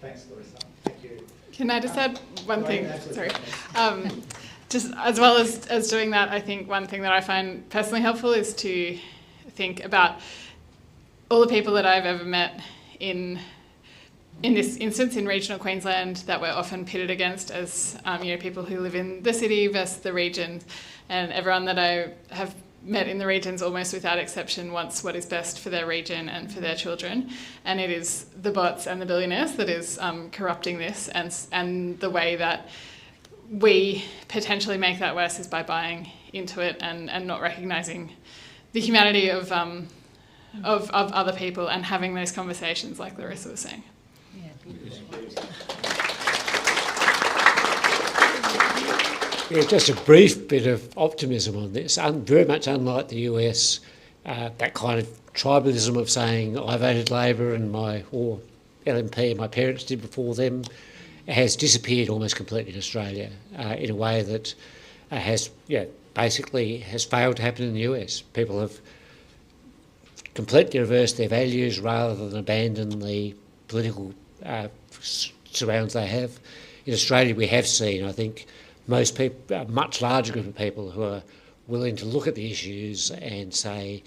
Thanks, Larissa. Thank you. Can I just add one thing? Sorry. Just as well as doing that, I think one thing that I find personally helpful is to think about all the people that I've ever met in this instance in regional Queensland that we're often pitted against as people who live in the city versus the region, and everyone that I have met in the regions almost without exception wants what is best for their region and for their children, and it is the bots and the billionaires that is corrupting this, and the way that we potentially make that worse is by buying into it and not recognising the humanity of other people and having those conversations like Larissa was saying. Yeah, just a brief bit of optimism on this. Very much unlike the US, that kind of tribalism of saying I voted Labor and or LNP and my parents did before them has disappeared almost completely in Australia in a way that basically has failed to happen in the US. People have completely reversed their values rather than abandon the political surrounds they have. In Australia, we have seen, I think, most people, a much larger group of people who are willing to look at the issues and say,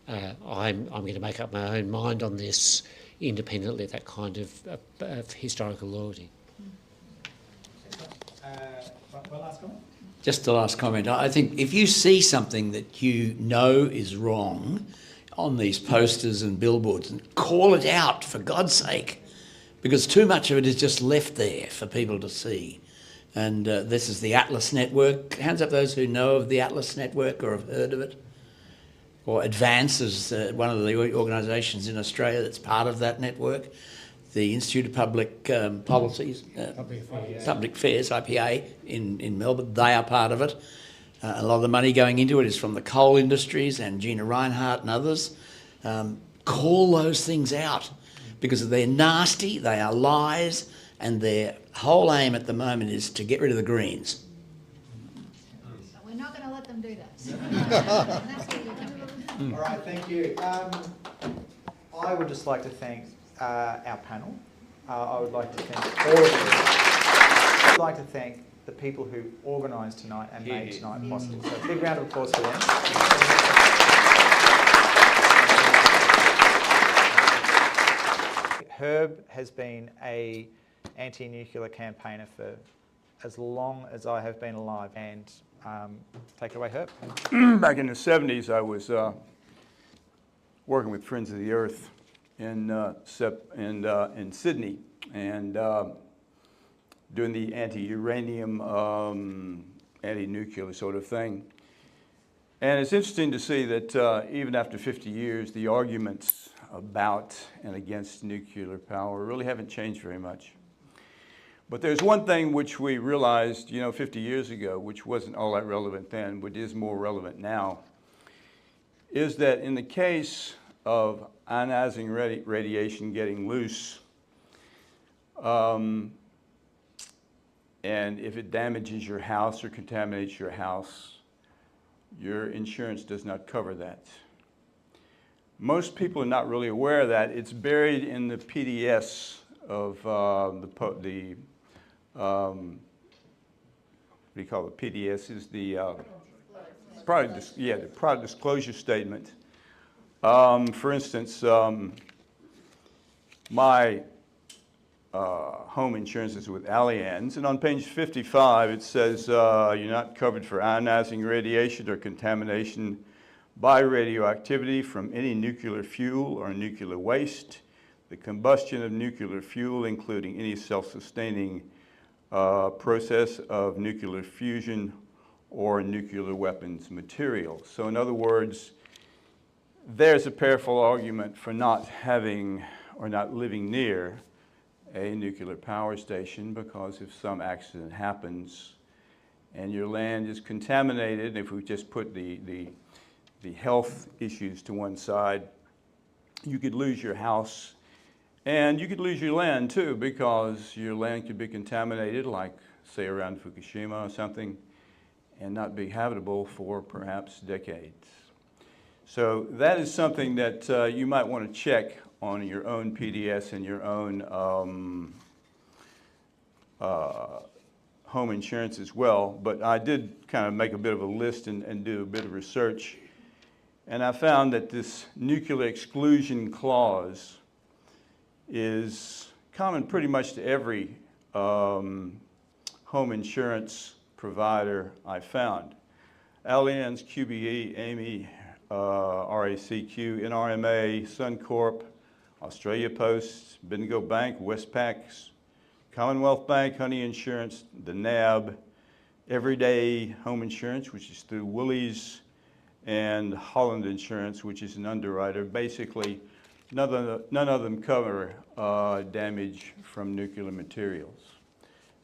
I'm going to make up my own mind on this independently of that kind of historical loyalty. One last comment? Just the last comment. I think if you see something that you know is wrong on these posters and billboards, call it out, for God's sake, because too much of it is just left there for people to see. And this is the Atlas Network. Hands up those who know of the Atlas Network or have heard of it. Or Advance is one of the organisations in Australia that's part of that network. The Institute of Public Policies, Public Affairs, IPA, in Melbourne, they are part of it. A lot of the money going into it is from the coal industries and Gina Reinhardt and others. Call those things out because they're nasty, they are lies, and their whole aim at the moment is to get rid of the Greens. But we're not going to let them do that. That's where you come in. All right, thank you. I would just like to thank our panel. I would like to thank all of you. I would like to thank the people who organised tonight and made tonight possible. So a big round of applause for them. Herb has been an anti-nuclear campaigner for as long as I have been alive. And take it away, Herb. Back in the 70s, I was working with Friends of the Earth in Sydney, and doing the anti-uranium, anti-nuclear sort of thing. And it's interesting to see that even after 50 years, the arguments about and against nuclear power really haven't changed very much. But there's one thing which we realized, 50 years ago, which wasn't all that relevant then, but is more relevant now, is that in the case of ionizing radiation getting loose, and if it damages your house or contaminates your house, your insurance does not cover that. Most people are not really aware of that. It's buried in the PDS of what do you call it? PDS is the product disclosure statement. For instance, my home insurance is with Allianz, and on page 55 it says you're not covered for ionizing radiation or contamination by radioactivity from any nuclear fuel or nuclear waste, the combustion of nuclear fuel, including any self-sustaining process of nuclear fusion or nuclear weapons material. So in other words, there's a powerful argument for not having or not living near a nuclear power station, because if some accident happens and your land is contaminated, if we just put the health issues to one side, you could lose your house and you could lose your land too, because your land could be contaminated, like say around Fukushima or something, and not be habitable for perhaps decades. So that is something that you might want to check on your own PDS and your own home insurance as well. But I did kind of make a bit of a list and do a bit of research. And I found that this nuclear exclusion clause is common pretty much to every home insurance provider I found. Allianz, QBE, AMI, RACQ, NRMA, Suncorp, Australia Post, Bendigo Bank, Westpac, Commonwealth Bank, Honey Insurance, the NAB, Everyday Home Insurance, which is through Woolies, and Holland Insurance, which is an underwriter. Basically, none of them cover damage from nuclear materials.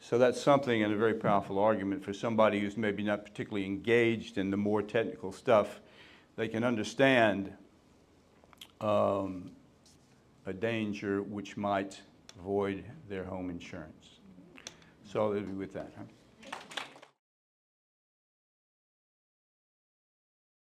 So that's something, and a very powerful argument for somebody who's maybe not particularly engaged in the more technical stuff. They can understand a danger which might void their home insurance. So I'll leave you with that. Huh?